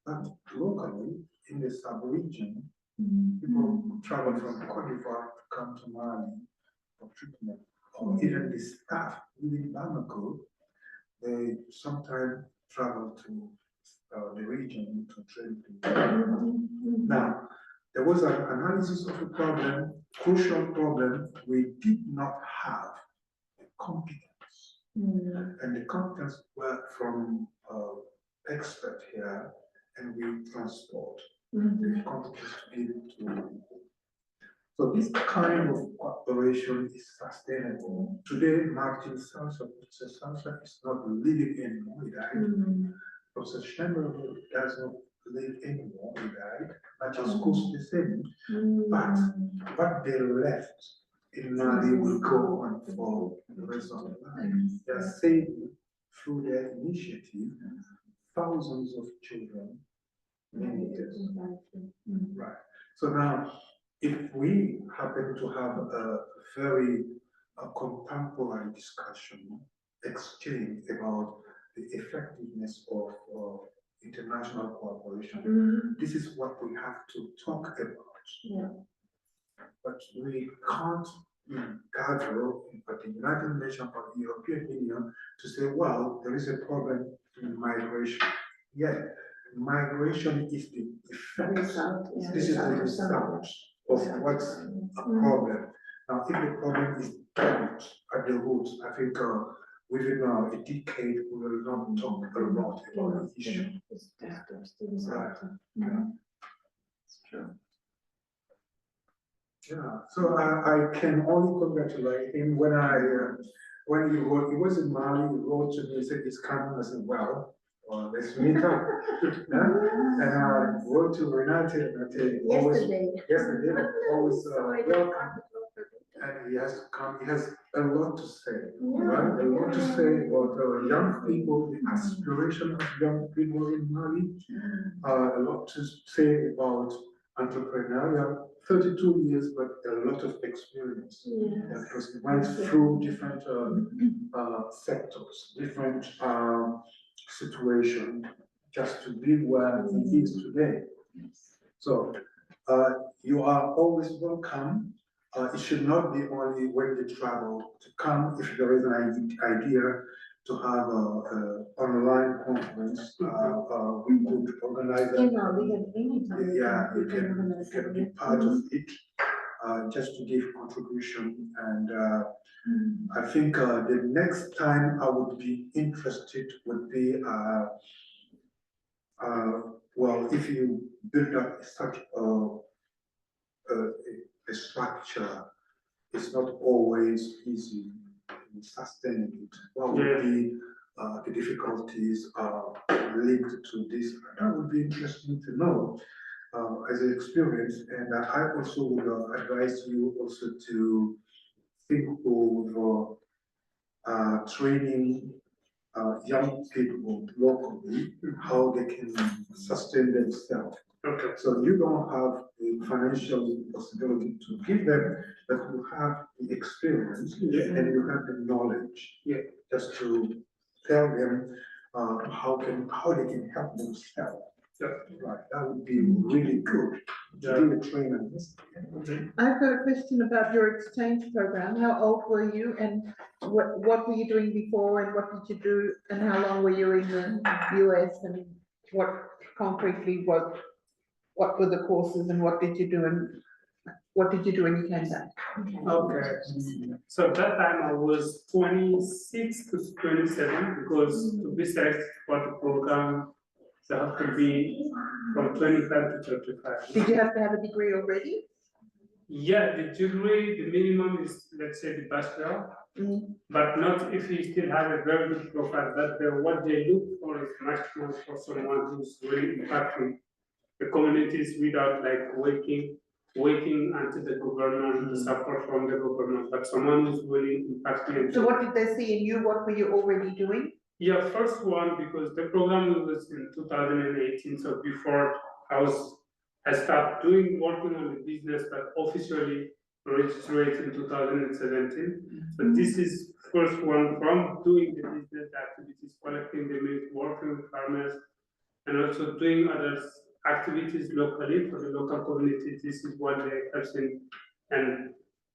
But locally, in the sub-region, people travel from Cote d'Ivoire to come to Mali for treatment. Or even the staff within Bamako, they sometimes travel to the region to train people. Now, there was an analysis of a problem, crucial problem. We did not have the competence. And the competence were from experts here, and we transport the competence to give it to people. So this kind of cooperation is sustainable. Today, Martin Sansa is not living anymore, he died. Professor Schemmer does not live anymore, he died. Matthias Kuss the same. But what they left in Mali will go on for the rest of their life. They are saving through their initiative thousands of children, many years. Right. So now, if we happen to have a very contemporary discussion, exchange about the effectiveness of international cooperation, this is what we have to talk about. But we can't gather at the United Nations or the European Union to say, well, there is a problem in migration. Yeah, migration is the effect. This is the result of what's a problem. Now, if the problem is dealt at the roots, I think within a decade we will not talk a lot about the issue. Right. Yeah. It's true. Yeah. So I can only congratulate him when he wrote. He was in Mali. He wrote to me. He said he's coming. I said, well, let's meet up. Yeah? And I wrote to Renate, and yesterday, always welcome. And he has to come. He has a lot to say, right? A lot to say about young people, the aspiration of young people in Mali. A lot to say about entrepreneurial. 32 years, but a lot of experience. Because he went through different sectors, different situations, just to be where he is today. So you are always welcome. It should not be only when you travel to come. If there is an idea to have an online conference, we could organize that. Yeah, you can be part of it, just to give contribution. And I think the next time I would be interested would be, well, if you build up such a structure, it's not always easy in sustaining it. What would be the difficulties linked to this? That would be interesting to know as an experience. And I also would advise you also to think of training young people locally, how they can sustain themselves. Okay. So you don't have the financial possibility to give them, but you have the experience and you have the knowledge. Just to tell them how they can help themselves. Right. That would be really good to be a trainer. I've got a question about your exchange program. How old were you, and what were you doing before, and what did you do, and how long were you in the US, and what concretely what were the courses, and what did you do, and what did you do when you came back? Okay, so at that time I was 26 to 27 because to be selected for the program, you have to be from 25 to 35. Did you have to have a degree already? Yeah, the degree, the minimum is, let's say, the bachelor, but not if you still have a very good profile. But what they look for is much more for someone who's really impacting the communities without like waiting until the government, the support from the government, but someone who's really impacting. So what did they see in you? What were you already doing? Yeah, first one, because the program was in 2018, so before I started working on the business, but officially registered in 2017. So this is first one from doing the business activities, collecting the milk, working with farmers, and also doing other activities locally for the local community. This is what they have seen and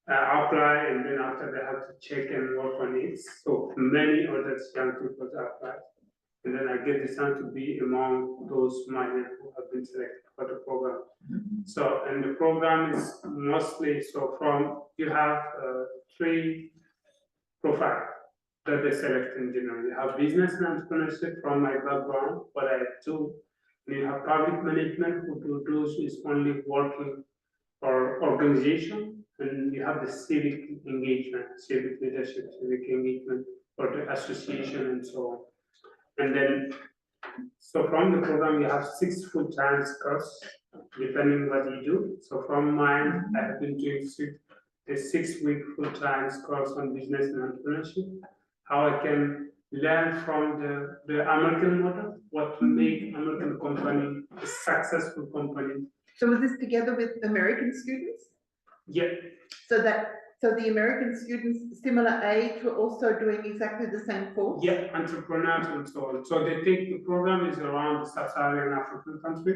apply, and then after they have to check and work on it. So many other young people apply, and then I get the chance to be among those migrants who have been selected for the program. So, and the program is mostly, so from, you have 3 profiles that they select in general. You have business and entrepreneurship from my background, what I do. And you have public management, who do those who is only working for organization. And you have the civic engagement, civic leadership, civic engagement for the association and so on. And then, so from the program, you have 6 full-time courses, depending what you do. So from mine, I have been doing the 6-week full-time course on business and entrepreneurship, how I can learn from the American model, what to make American company a successful company. So was this together with American students? Yeah. So the American students, similar age, were also doing exactly the same course? Yeah, entrepreneurs and so on. So they think the program is around the sub-Saharan African country.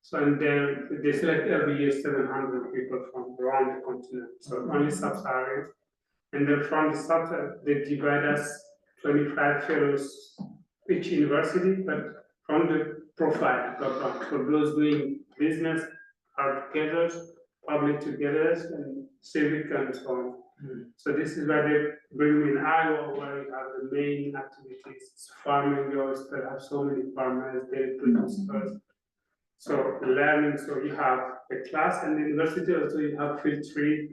So and then they select every year 700 people from around the continent. So only sub-Saharan. And then from the sub-Saharan, they divide us 25 fellows each university, but from the profile background. For those doing business, art together, public together, and civic and so on. So this is where they bring me in Iowa, where you have the main activities, farming. You always have so many farmers, dairy producers. So learning, so you have a class and the university, also you have field trip,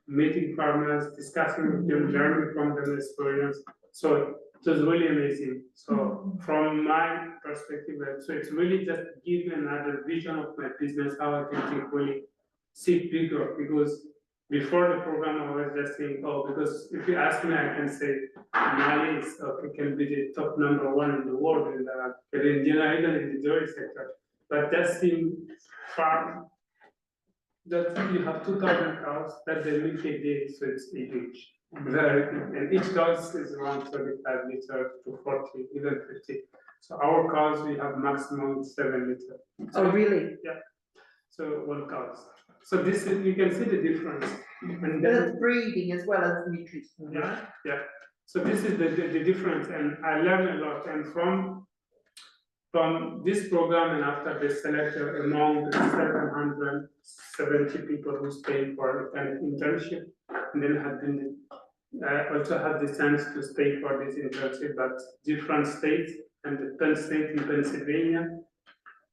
meeting farmers, discussing with them, learning from their experience. So it was really amazing. So from my perspective, so it's really just give another vision of my business, how I can think really see bigger, because before the program I was just saying, oh, because if you ask me, I can say Mali is can be the top #1 in the world in general, even in the dairy sector. But that seems far, that you have 2,000 cows that they milk a day, so it's huge, very big. And each cow is around 35 liters to 40, even 50. So our cows, we have maximum 7 liters. So, oh, really? Yeah. So 1 cow. So this is, you can see the difference. And But then, it's breeding as well as nutrition, yeah, right? yeah. So this is the difference, and I learned a lot. And from this program, and after they select among the 770 people who stayed for a kind of internship, and then have been also had the chance to stay for this internship at different states, and the Penn State in Pennsylvania,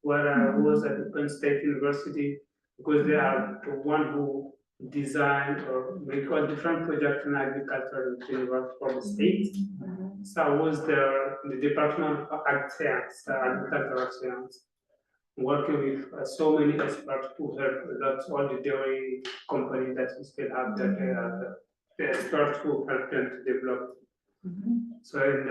where I was at the Penn State University, because they are the one who design or make all different projects in agriculture and work for the state. So I was there in the Department of Ag Science, Agricultural Science, working with so many experts who help all the dairy companies that we still have, that the experts who help them to develop. So in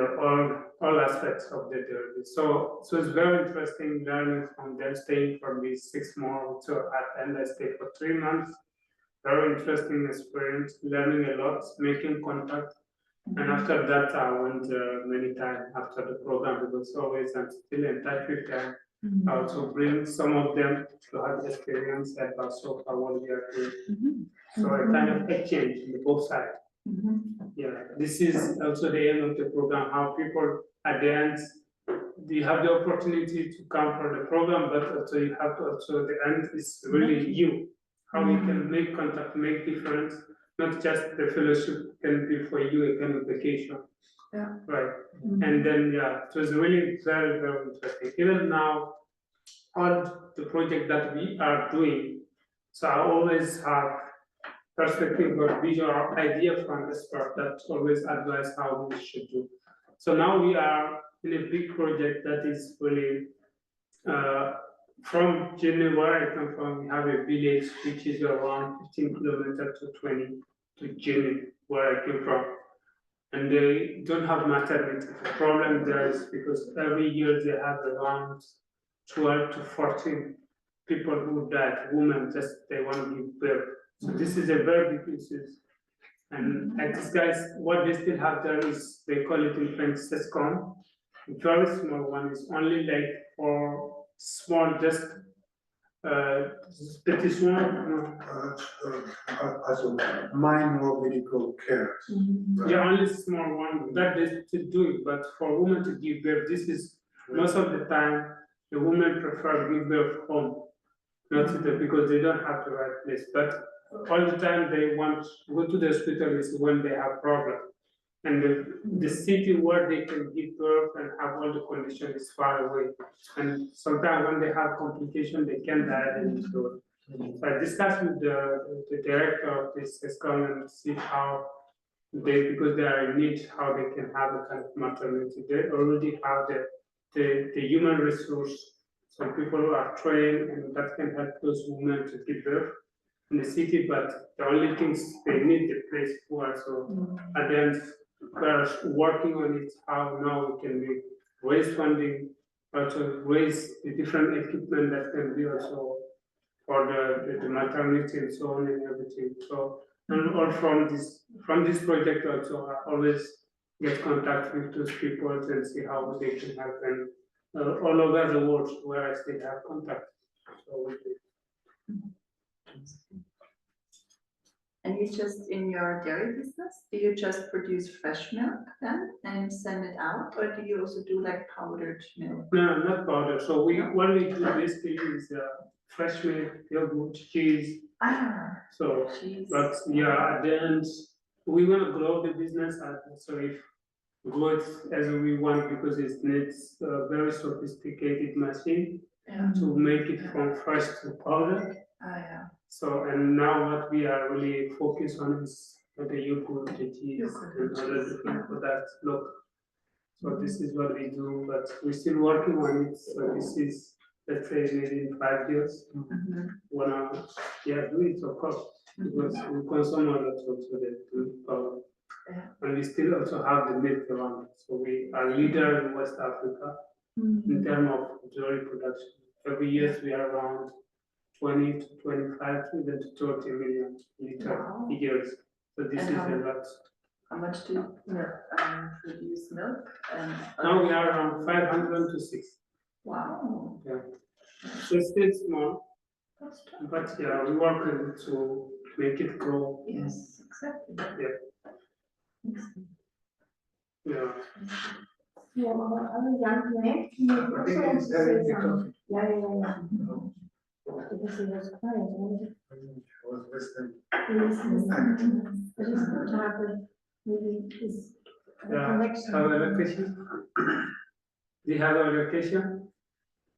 all aspects of the dairy. So it's very interesting learning from them, staying for these 6 months. So at the end I stayed for 3 months. Very interesting experience, learning a lot, making contact. And after that, I went many times after the program, because always I'm still in touch with them. I also bring some of them to have experience at also for what we are doing. So a kind of exchange on both sides. Yeah, this is also the aim of the program, how people at the end, you have the opportunity to come for the program, but also you have to also, the end is really you. how we can make contact, make difference, not just the fellowship can be for you a kind of vacation. Yeah. Right. And then, yeah, it was really very, very interesting. Even now, all the project that we are doing, so I always have perspective or vision or idea from expert that always advise how we should do. So now we are in a big project that is really from Vienna, where I come from, we have a village which is around 15 kilometers to 20 to Vienna, where I came from. And they don't have maternity. The problem there is because every year they have around 12 to 14 people who died, women, just they want to give birth. So this is a very big issue. And these guys, what they still have there is, they call it in French, sescom. A very small one is only like for small, just petit soin. As a minor medical care. Yeah, only small one that they still do it, but for women to give birth, this is most of the time the women prefer to give birth home, not to the, because they don't have the right place. But all the time they want to go to the hospital is when they have problem. And the city where they can give birth and have all the conditions is far away. And sometimes when they have complication, they can die. And so I discussed with the director of this SCOM and see how they, because they are in need, how they can have a kind of maternity. They already have the human resource. Some people who are trained and that can help those women to give birth in the city, but the only things they need the place for. So at the end, we're working on it, how now we can raise funding, also raise the different equipment that can be also for the maternity and so on and everything. So and all from this project also, I always get contact with those people and see how they can help, and all over the world where I still have contact. So with it. And you just, in your dairy business, do you just produce fresh milk then and send it out, or do you also do like powdered milk? No, not powder. So what we do basically is fresh milk, yogurt, cheese. So, Cheese. but yeah, at the end, we want to grow the business, and so if grow it as we want, because it needs a very sophisticated machine to make it from fresh to powder. Yeah. So, and now what we are really focused on is the yogurt, the cheese, and other different products. Look, so this is what we do, but we're still working on it. So this is, let's say, maybe in 5 years, wanna do it, of course, because we consume a lot also the power. And we still also have the milk around. So we are leader in West Africa in terms of dairy production. Every year we are around 20 to 25 even to 30 million liter years. So this is a lot. How much do you produce milk? Now we are around 500 to 6. Wow. Yeah. So it's still small, but yeah, we work on it to make it grow. Yes, exactly. Yeah. Yeah, other young man, he also wants to say something. Yeah. Because he was quiet, wasn't he? I was listening. It is good to have maybe this connection. Have a location? Do you have a location?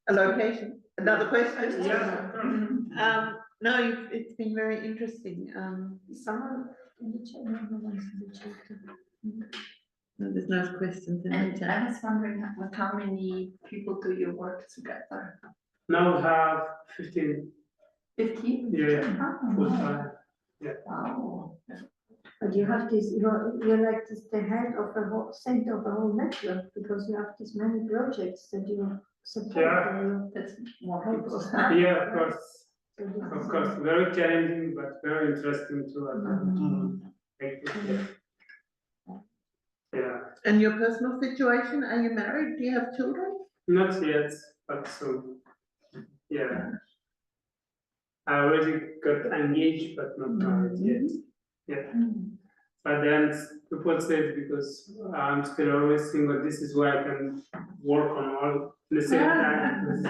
A location, another question? Yeah. No, it's been very interesting. Someone in the chat, no one's in the chat. No, there's no questions in the And chat. I was wondering, with how many people do you work together? Now we have 15. 15? Yeah. Full Oh, time. wow. But you have this, you're like this, the head of the whole center of the whole network, because you have these many projects that you support. Yeah. That's more Help people. us. Yeah, of course. So this Of is- course, very challenging, but very interesting too. Thank you. Yeah, And your personal situation, are you married? Do you have children? not yet, but soon. Yeah. I already got engaged, but not married yet. Yeah. But then people say because I'm still always single, this is why I can work on all at the same time. Because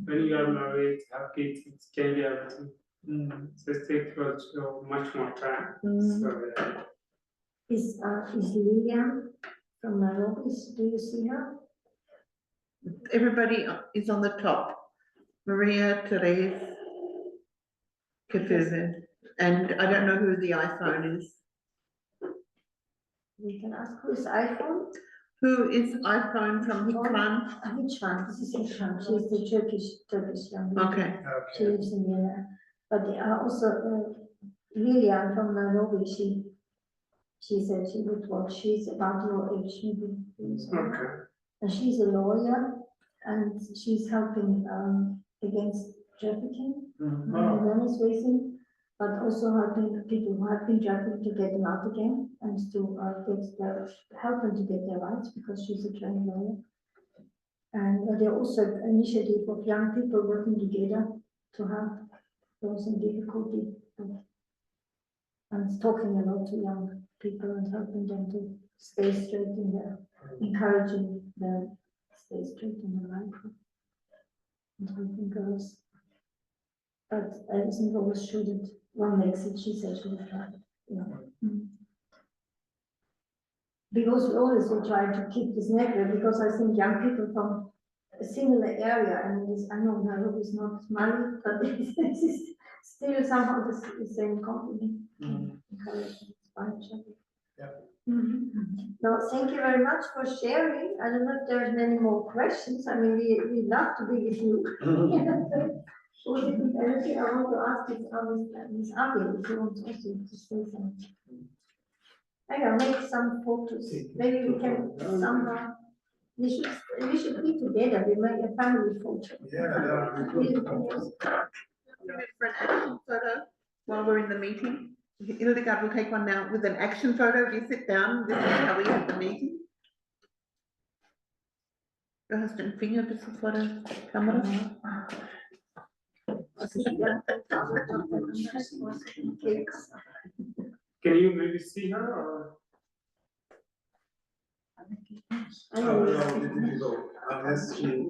when you are married, have kids, it's change everything. So it takes much more time. So yeah. Is Lilian from Nairobi, do you see her? Everybody is on the top. Maria, Therese, Kefilve, and I don't know who the iPhone is. We can ask who is iPhone? Who is iPhone from Hikran? Which one? This is Hikran. She's the Turkish young lady. Okay. She lives in Vienna. But there are also Lilian from Nairobi. She said she would watch. She's about your age, maybe. Okay. And she's a lawyer, and she's helping against trafficking, awareness raising, but also helping people who have been trafficked to get them out again and to help them to get their rights, because she's a trained lawyer. And there are also an initiative of young people working together to help those in difficulty, and talking a lot to young people and helping them to stay straight in their, encouraging them to stay straight in their life. And helping girls. But it isn't always true that one makes it, she says she will try. Because we always will try to keep this network, because I think young people from a similar area, I mean, I know Nairobi is not Mali, but this is still somehow the same company. Encourage and inspire each other. No, thank you very much for sharing. I don't know if there's many more questions. I mean, we love to be with you. Anything I want to ask is Ms. Abi, if you want also to say something. I can make some photos. Maybe we can somehow. We should be together. We make a family photo. Yeah, For an action photo while we're in the meeting. Hildegard will take one now with an action photo. If you sit down, this is how we have the meeting. Du hast den Finger bis vor der Kamera. Can you maybe see her or? Unless she.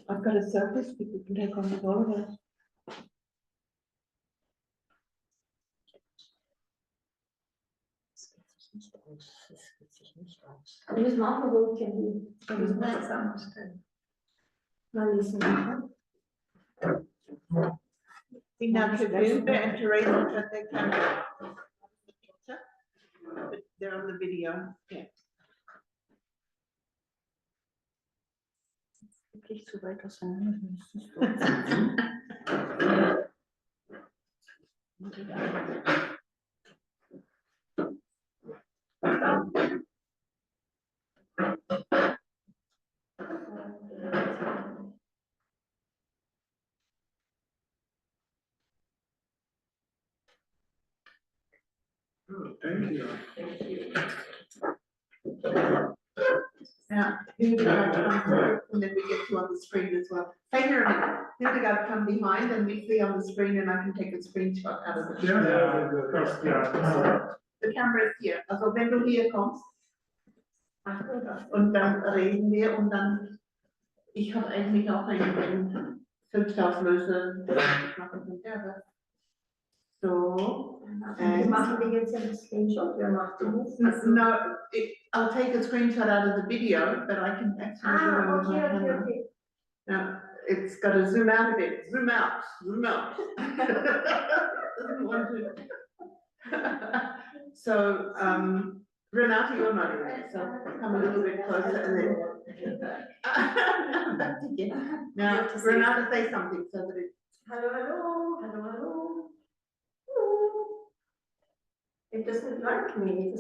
I've got a surface we can take on with all of us. Das machen wir wohl, kennen wir. Das ist zusammenstellen. Mal lesen. Now, Kefilve and Therese will shut their camera. But they're on the video. Yeah. Wirklich zu weit auseinander. Thank you. Now, Hildegard comes, and then we get to on the screen as well. Hey, here a minute. Hildegard come behind and we see on the screen, and I can take a screenshot out of the. The camera is here. Also, wenn du hier kommst, und dann reden wir, und dann, ich habe eigentlich auch einen 5000 Lösungen machen von der. So. Wir machen wir jetzt einen Screenshot, wer macht das? No, I'll take a screenshot out of the video, but I can actually do it with my camera. Okay. Now, it's got to zoom out a bit. Zoom out, zoom out. Doesn't want to. So, Renata, you're not in there, so come a little bit closer and then. Now, Renata, say something so that it's. Hello, hello, hello, hello. It doesn't like me.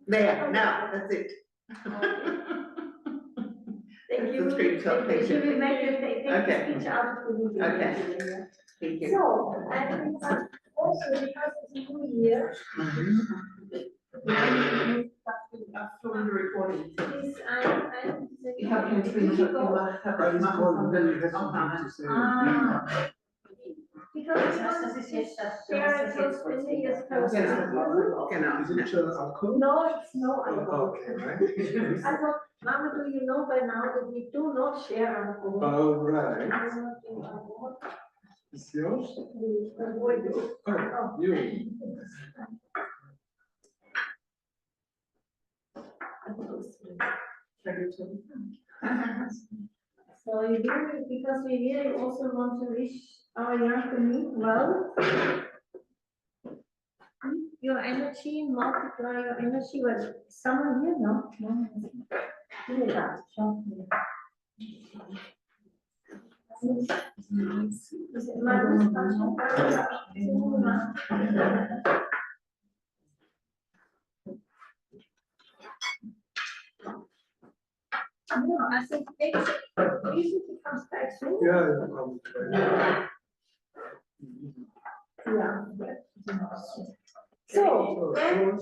There, now, that's it. Thank you. Screenshot, thank She you. will make a Okay. speech out of the video. Okay. Thank you. So, I think also because it's a new year. I've filmed the recording. This, You have to screenshot your But it's called, then you have something to say. because we want to share it with the Genau. Is it alcohol? No, it's no Oh, alcohol. okay, right? I thought, Mama, do you know by now that we do not share alcohol? All right. We do not drink alcohol. It's yours? We avoid it. Oh, you. So we really, because we really also want to wish our young community well. Your energy, multiply your energy. Well, someone here, no? No. Here, that, show me. Is it Maru's passion? No, I think usually comes back soon. Yeah. Yeah. So, then,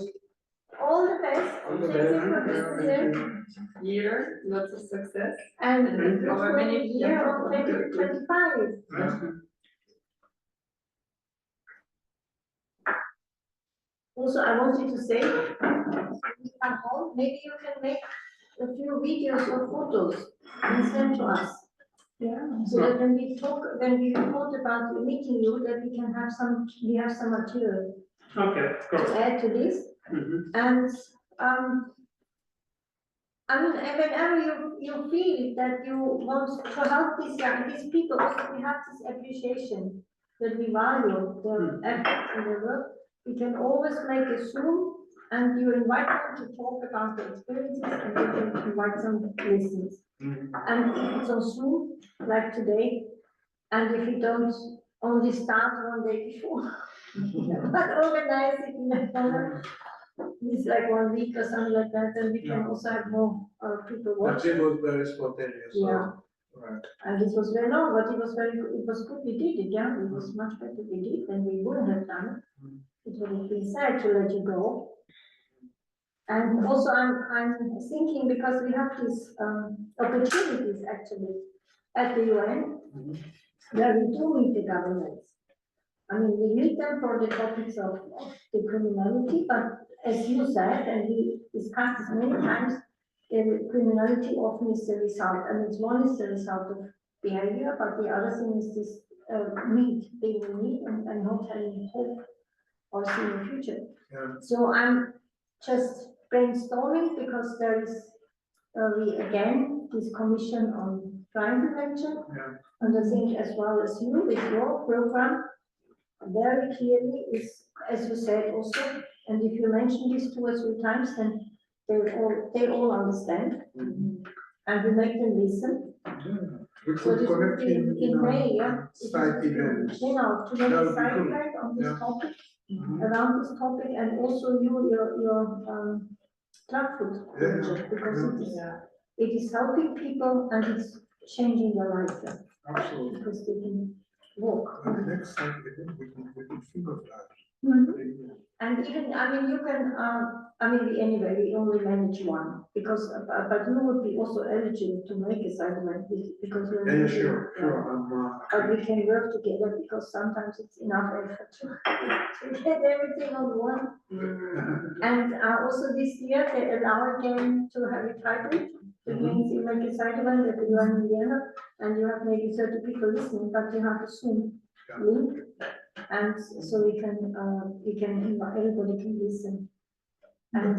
all the best. All the Thank you best. for Yeah, listening. thank you. Year, lots of success. And And for our many year of young people. 2025. Also, I wanted to say, when you come home, maybe you can make a few videos or photos and send to us. Yeah. So that when we report about meeting you, that we can have some material Okay, to cool. add to this. And, I mean, whenever you feel that you want to help these people, also we have this appreciation that we value their efforts and their work. We can always make a Zoom and you invite them to talk about their experiences and you can invite some listeners. And if it's on Zoom, like today, and if you don't only start one day before, but organize it in the it's like 1 week or something like that, and we can also have more people But watching. it was very spontaneous. So, Yeah. right. And this was very long, but it was good we did it, yeah, it was much better we did than we would have done. It would have been sad to let you go. And also I'm thinking, because we have these opportunities actually at the UN, where we do meet the governments. I mean, we meet them for the topics of the criminality, but as you said, and we discussed this many times, the criminality often is the result. I mean, one is the result of behavior, but the other thing is this need, being in need and not having hope or seeing a future. Yeah. So I'm just brainstorming, because there is again this commission on crime prevention, and I think as well as you with your program, very clearly is, as you said also, and if you mention this 2 or 3 times, then they all understand, and we make them listen. We So could this will connect be in May, side events. You know, to make That a would be side good. event on this Yeah. topic, around this topic, and also your drug food project, because it is helping people and it's changing their life. Absolutely. Because they can walk. Well, the next side event, we can think of that. And even, I mean, you can, I mean, anyway, we only manage one, because, but you would be also eligible to make a side event, because you're. Yeah, sure. But we can work together, because sometimes it's enough effort to get everything on one. And also this year, they allow again to have it hybrid. It means you make a side event at the UN in Vienna, and you have maybe 30 people listening, but you have a Zoom link. And so we can, everybody can listen. And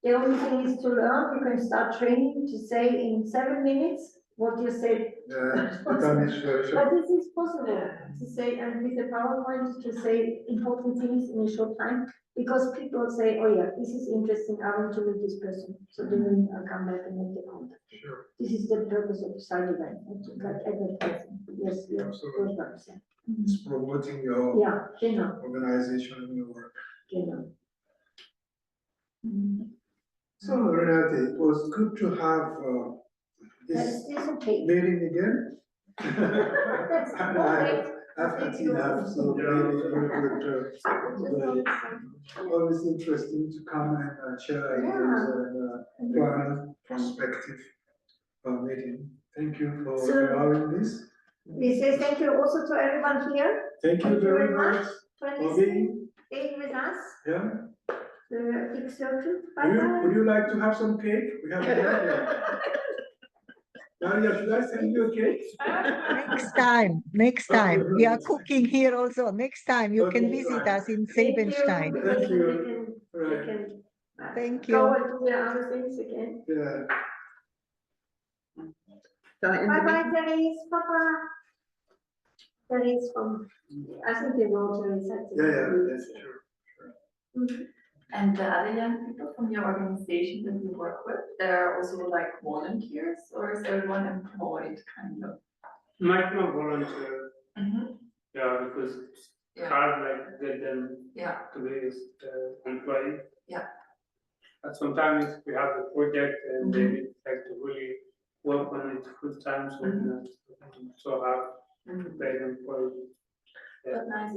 the only thing is to learn, you can start training to say in 7 minutes what you said. But this is possible to say, and with the PowerPoint, to say important things in a short time, because people say, oh yeah, this is interesting, I want to meet this person. So they will come back and make the contact. Sure. This is the purpose of the side event, like advertising. Yes, Absolutely. yes. It's promoting your organization and your work. So, Renate, it was good to have this meeting again. That's great. I've had enough, so very good. Always interesting to come and share ideas and plan perspective meeting. Thank you for allowing this. We say thank you also to everyone here. Thank you very much for for being being with us, Yeah? the big circle. Would you like to have some cake? We have a cake. Maria, should I send you a cake? Next time. We are cooking here also. Next time you can Okay, visit right. us in Thank you, Sebenstein. because Thank then you. we Right. can Thank go you. and do the other things again. Yeah. So in the Bye-bye, Therese, Papa. Therese from, I think they wrote Therese. Yeah, that's true. Mhm. And the other young people from your organization that you work with, they're also like volunteers, or is everyone employed kind of? Might not volunteer, Mm-hmm. yeah, because it's Yeah. hard like get them Yeah. to be employed. Yeah. But sometimes we have a project and they Mhm. need like to really work on it full time, so Mhm. so hard to Mm-hmm. pay them for it. But nice,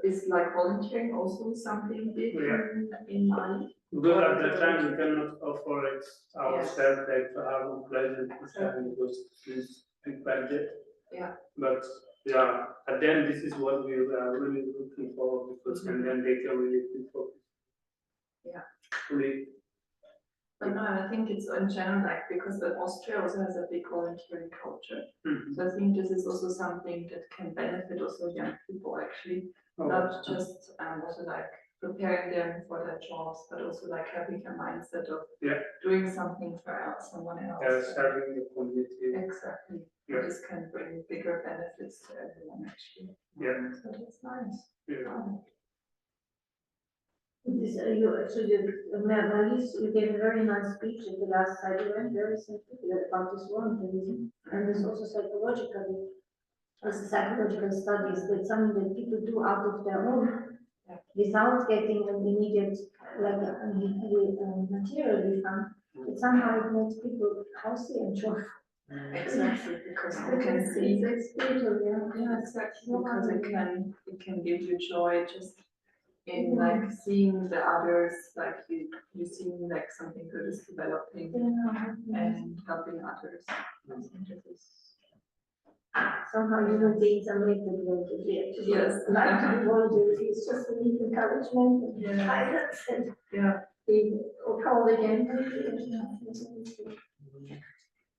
it's like volunteering also something big in Mali. Because at the time we cannot offer it ourselves, Yes. like to have a pleasant time because it's big budget. Yeah. But yeah, at the end, this is what we are really looking for because and then they can really focus. Yeah. Really. But no, I think it's in general like because Austria also has a big volunteering culture. Mhm. So I think this is also something that can benefit also young people actually, Oh, not just also like preparing them for their jobs, but also like having a mindset of Yeah. doing something for someone else. serving the community. Exactly. Yeah. This can bring bigger benefits to everyone actually. Yeah. So that's nice. Yeah. Wow. This, Maurice, you gave a very nice speech at the last side event, very scientific about this volunteerism. And there's also psychological studies that something that people do out of their own without getting an immediate material refund. It somehow it makes people healthy and joyful. Exactly, because you can see It's spiritual, yeah. Yeah, exactly, because it can give you joy just in like seeing the others, like you seeing like something good is developing and helping others. I think this is Somehow human beings are made with volunteers. Yes. Like to be volunteers, it's just a need encouragement and Yeah. guidance and yeah. the call again.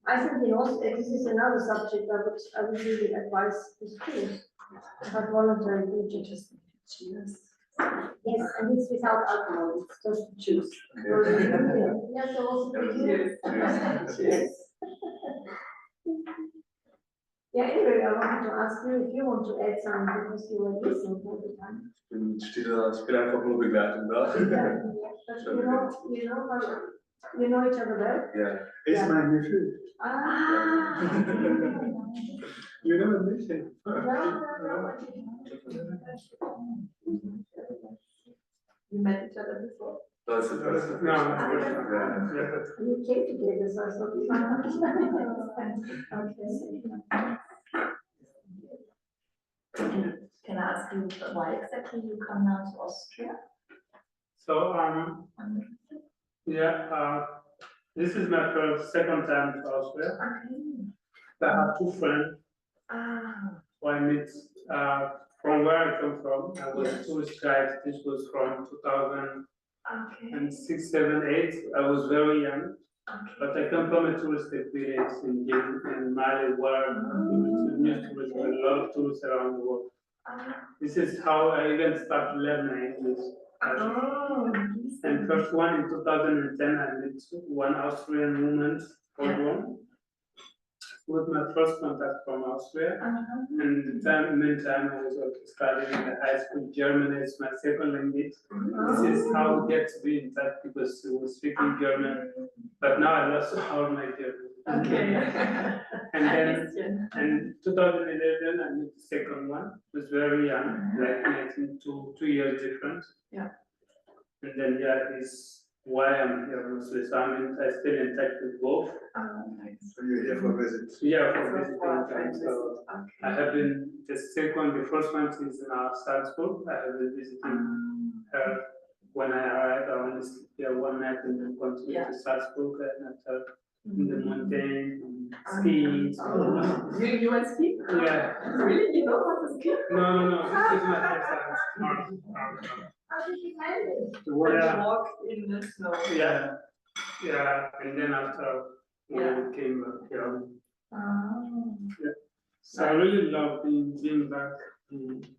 I think in Austria, this is another subject I would really advise the schools about voluntary teachers. Cheers. Yes, and it's without alcohol, it's just juice. Yes, also for you. Cheers. Yeah, anyway, I wanted to ask you if you want to add something because you were listening all the time. Ich bin einfach nur Begleitung da. Yeah, but you know each other well? Yeah. It's my nephew. Ah. You never meet him. You met each other before? That's the first No, time. yeah. You came together, so I thought Can I ask you why exactly you come now to Austria? So this is my second time to Austria. I have two friends who I met from where I come from. I was a tourist guide. This was from 2006, 7, 8. I was very young. But I come from a touristic village in Mali where used to a lot of tourists around the world. This is how I even started learning English. And first one in 2010, I met one Austrian woman, It was my first contact from Austria. And the meantime, I was also studying in the high school. German is my second language. This is how we get to be in touch because we were speaking German, but now I lost all my German. And then in 2011, I met the second one. It was very young, like 19, 2 years different. And then is why I'm here mostly. So I'm still in touch with both. So you're here for visit? Yeah, for visiting. So I have been the first one is in Salzburg. I have been visiting her when I arrived. I only sleep here one night and then continue to Salzburg and after in the mountain, skiing. You went skiing? Yeah. Really? You know how to ski? No. This is my first time. how did you manage? Well, And yeah, walked in the snow. yeah, yeah, and then after we Yeah. came back, yeah. Oh. So I really love being back.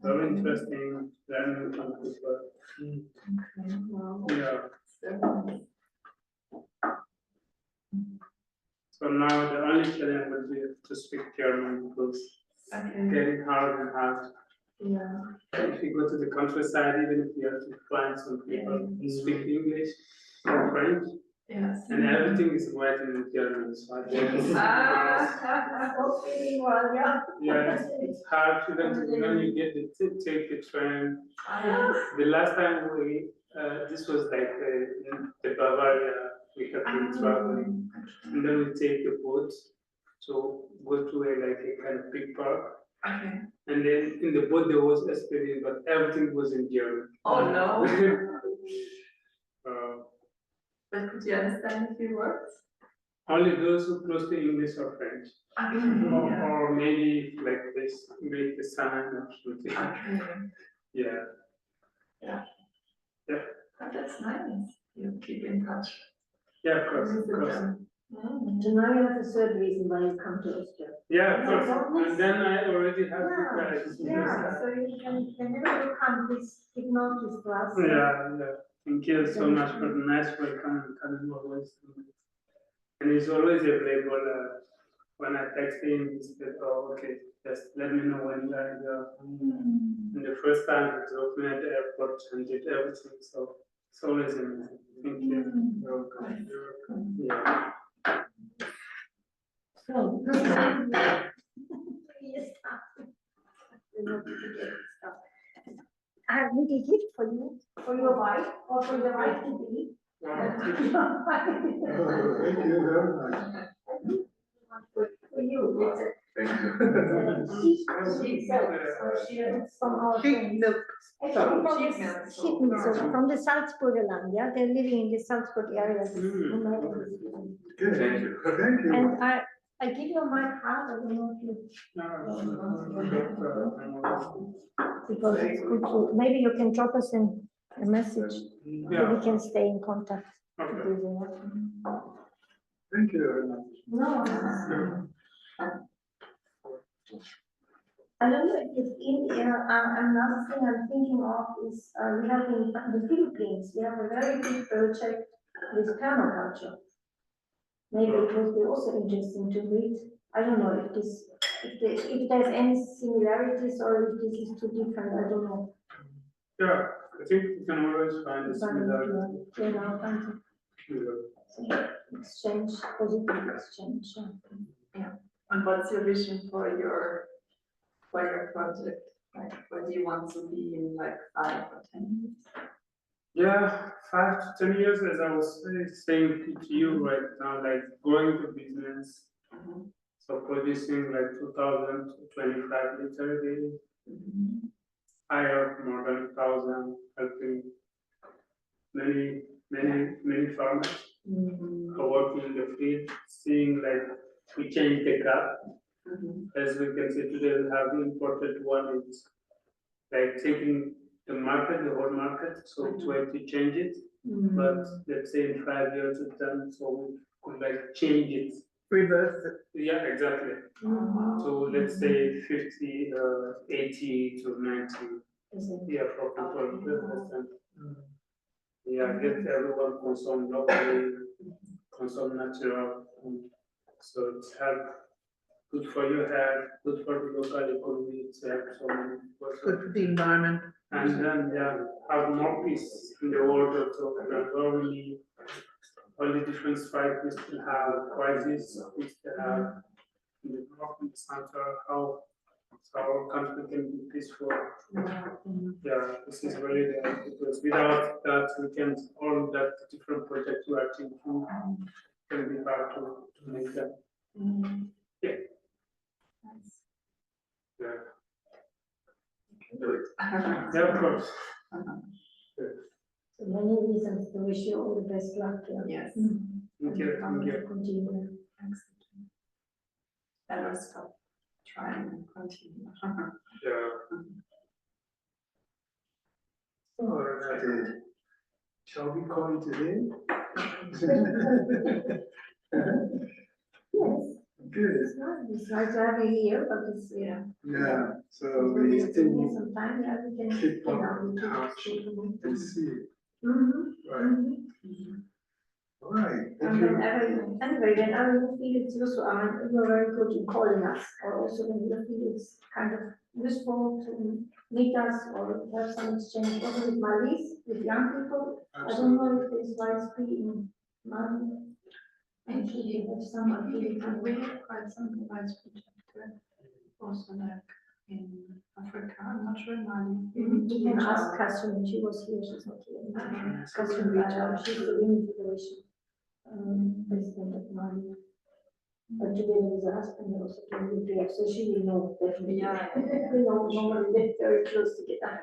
Very interesting, learning from people. Okay, wow. Yeah. So nice. So now the only challenge would be to speak German because Okay, getting hard and hard. yeah. If you go to the countryside, even if you have to find some people who speak English or French, Yes. and everything is written in German, so I think Okay, well, yeah. yeah, it's hard to when you get to take the train. The last time this was like in the Bavaria, we have been traveling, and then we take the boat to go to like a kind of big park. Okay. And then in the boat there was spelling, but everything was in German. Oh, no. uh, But could you understand a few words? Only those who close to English or French, Okay. or maybe like this, make the sign or something. Okay. Yeah. Yeah. Yeah. Oh, that's nice. You keep in touch. Yeah, of course, of with course. them. Mm. So now you have a third reason why you come to Austria. Yeah, of Yeah, course. And then I already have the Yeah, prize. yeah, so you can, whenever you come, please give notice to us. Yeah, yeah. Thank you so much for the nice welcome and coming always. And he's always available when I text him, he said, oh, okay, just let me know when you are here. And the first time he dropped me at the airport and did everything, so it's always amazing. Thank you. You're welcome. You're welcome. Yeah. So, I have a little gift for you, for your wife, or for your wife to be. Wow. Thank you very much. For you, Thank you. it's from our Sheep friends. milk. Actually, from Sheep the milk. sheep milk, so from the Salzburger land, yeah, they're living in the Salzburg area. who made this. Good. Thank you. Thank you. And I give you my card, I don't know if you, because it's good to, maybe you can drop us in a message, so Yeah. we can stay in contact. Okay. Thank you very much. No. I don't know if you've been here, another thing I'm thinking of is, we have in the Philippines, we have a very big project with permaculture. Maybe it would be also interesting to read. I don't know if this, if there's any similarities or if this is too different, I don't know. Yeah, I think you can always find a similarity. You know, something. Exchange, positive exchange. Yeah. And what's your vision for your project? Like, where do you want to be in like 5 or 10 years? Yeah, 5 to 10 years, as I was saying to you right now, like growing the business, so producing like 2,000 to 25 liters a day, hire more than 1,000, helping many farmers who are working in the field, seeing like we change the gap. As we can see today, we have imported one, it's like taking the market, the whole market, so to have to change it. But let's say in 5 years it's done, so we could like change it. Reverse it. Yeah, exactly. So let's say 50, 80 to 90. Yeah, for people. Yeah, get everyone consume locally, consume natural. So it's help, good for your health, good for the local economy, it's help so many people. Good for the environment. And then, yeah, have more peace in the world also, not only all the different stripes we still have, crisis we still have in the north and the center, how our country can be peaceful. Yeah, this is really there, because without that, we can, all that different projects we are thinking can be hard to make them. Yeah. Yeah. Do it. Yeah, of course. So many reasons to wish you all the best luck. Yes. Thank you, thank you. Continue. Never stop trying and continue. Yeah. Oh, Renate, shall we call it today? Yes, Good, it's nice to have you here, but it's, yeah, so we we have still some time, yeah, we can, keep you on know, we in touch keep. and see, Mhm, right? mhm. All right, thank And you. whenever you feel it's useful, you're very good in calling us, or also when you feel it's kind of useful to meet us or have some exchange, also with Malis, with young people. I don't know if it's widespread in Mali. And you have some activity. We have quite some widespread also like in Africa, I'm not sure in Mali. You can ask Catherine, she was here, she's not here. Catherine Bajaj, she's the Women Federation president of Mali. But together with her husband, they also came with her, so she will know definitely. Yeah. We know normally they're very close together.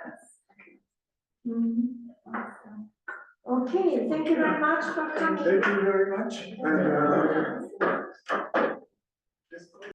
Okay, thank you very much for coming. Thank you very much. And,